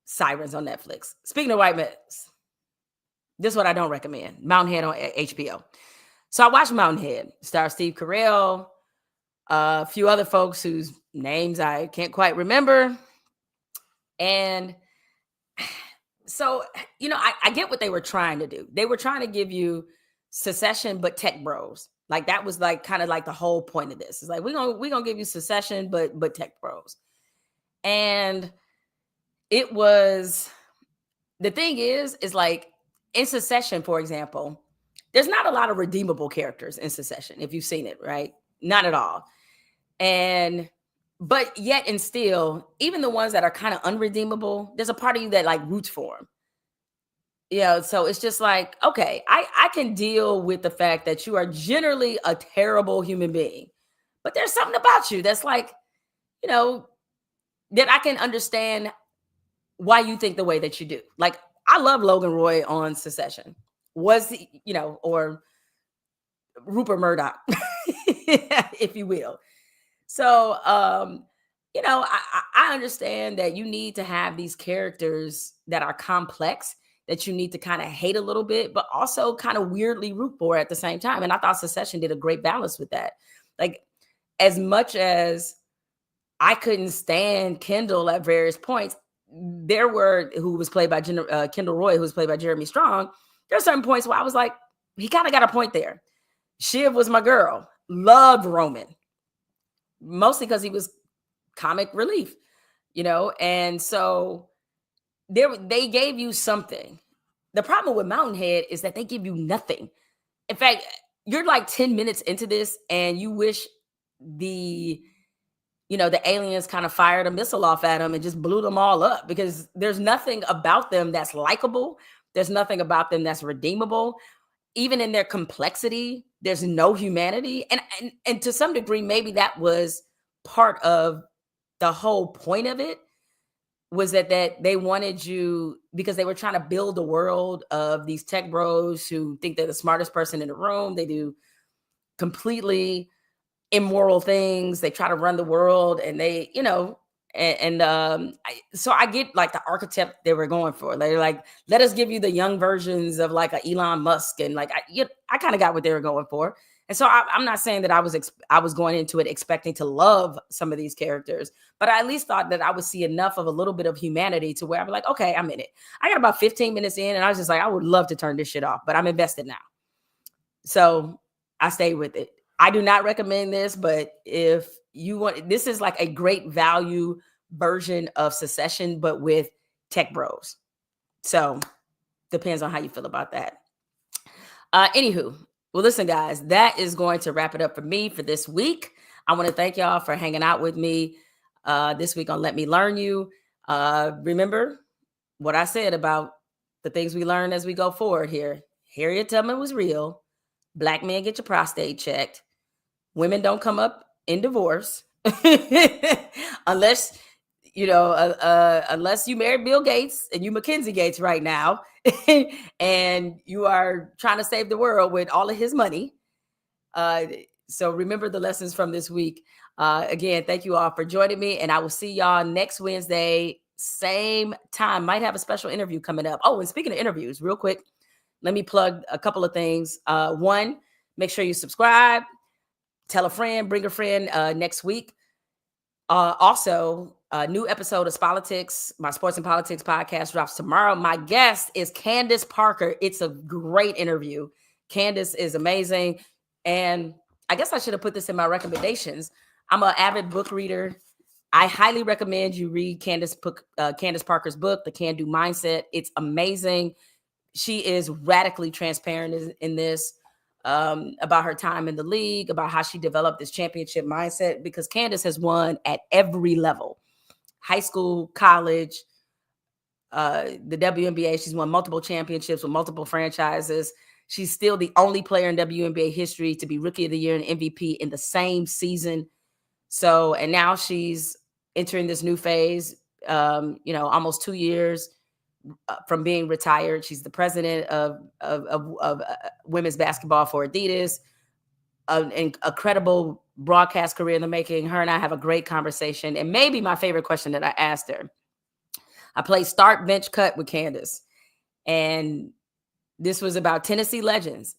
Sirens on Netflix. Speaking of white mess, this is what I don't recommend. Mountainhead on HBO. So I watched Mountainhead. Stars Steve Carell, a few other folks whose names I can't quite remember. And so, I get what they were trying to do. They were trying to give you Succession, but tech bros. Like that was like kind of like the whole point of this. It's like, we're gonna give you Succession, but tech bros. And it was, the thing is like in Succession, for example, there's not a lot of redeemable characters in Succession, if you've seen it, right? Not at all. But yet and still, even the ones that are kind of unredeemable, there's a part of you that like roots for them. So it's just like, okay, I can deal with the fact that you are generally a terrible human being, but there's something about you that's like, that I can understand why you think the way that you do. Like, I love Logan Roy on Succession. Was he, or Rupert Murdoch, if you will. So, I understand that you need to have these characters that are complex, that you need to kind of hate a little bit, but also kind of weirdly root for at the same time. And I thought Succession did a great balance with that. Like, as much as I couldn't stand Kendall at various points, who was played by Kendall Roy, who was played by Jeremy Strong. There are certain points where I was like, he kind of got a point there. Shiv was my girl. Loved Roman. Mostly because he was comic relief, and so they gave you something. The problem with Mountainhead is that they give you nothing. In fact, you're like 10 minutes into this and you wish the aliens kind of fired a missile off at them and just blew them all up, because there's nothing about them that's likable. There's nothing about them that's redeemable. Even in their complexity, there's no humanity. And to some degree, maybe that was part of the whole point of it, was that they wanted you, because they were trying to build a world of these tech bros who think they're the smartest person in the room. They do completely immoral things. They try to run the world, and they, so I get like the archetype they were going for. They're like, let us give you the young versions of like a Elon Musk, and like I kind of got what they were going for. And so I'm not saying that I was going into it expecting to love some of these characters, but I at least thought that I would see enough of a little bit of humanity to where I'm like, okay, I'm in it. I got about 15 minutes in, and I was just like, I would love to turn this shit off, but I'm invested now. So I stayed with it. I do not recommend this, but if you want, this is like a great value version of Succession, but with tech bros. So depends on how you feel about that. Anywho, well, listen, guys, that is going to wrap it up for me for this week. I want to thank y'all for hanging out with me this week on Let Me Learn You. Remember what I said about the things we learn as we go forward here. Harriet Tubman was real. Black men, get your prostate checked. Women don't come up in divorce unless you married Bill Gates and you Mackenzie Gates right now and you are trying to save the world with all of his money. So remember the lessons from this week. Again, thank you all for joining me, and I will see y'all next Wednesday, same time. Might have a special interview coming up. Oh, and speaking of interviews, real quick, let me plug a couple of things. One, make sure you subscribe, tell a friend, bring a friend next week. Also, a new episode of Politics, my Sports and Politics podcast, drops tomorrow. My guest is Candace Parker. It's a great interview. Candace is amazing. And I guess I should have put this in my recommendations. I'm an avid book reader. I highly recommend you read Candace Parker's book, The Can-Do Mindset. It's amazing. She is radically transparent in this. About her time in the league, about how she developed this championship mindset, because Candace has won at every level, high school, college, the WNBA. She's won multiple championships with multiple franchises. She's still the only player in WNBA history to be Rookie of the Year and MVP in the same season. So, and now she's entering this new phase, almost 2 years from being retired. She's the president of women's basketball for Adidas, an incredible broadcast career in the making. Her and I have a great conversation. And maybe my favorite question that I asked her, I played start, bench, cut with Candace. And this was about Tennessee legends.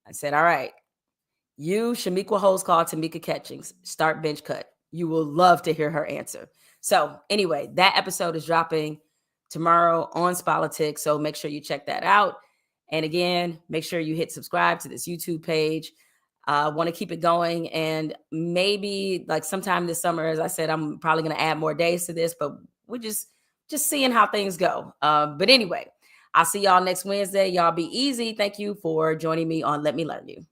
I said, all right, you, Shamiqua Holdsclaw, Tamika Catchings, start, bench, cut. You will love to hear her answer. So anyway, that episode is dropping tomorrow on Politics. So make sure you check that out. And again, make sure you hit subscribe to this YouTube page. I want to keep it going. And maybe like sometime this summer, as I said, I'm probably going to add more days to this, but we're just seeing how things go. But anyway, I'll see y'all next Wednesday. Y'all be easy. Thank you for joining me on Let Me Learn You.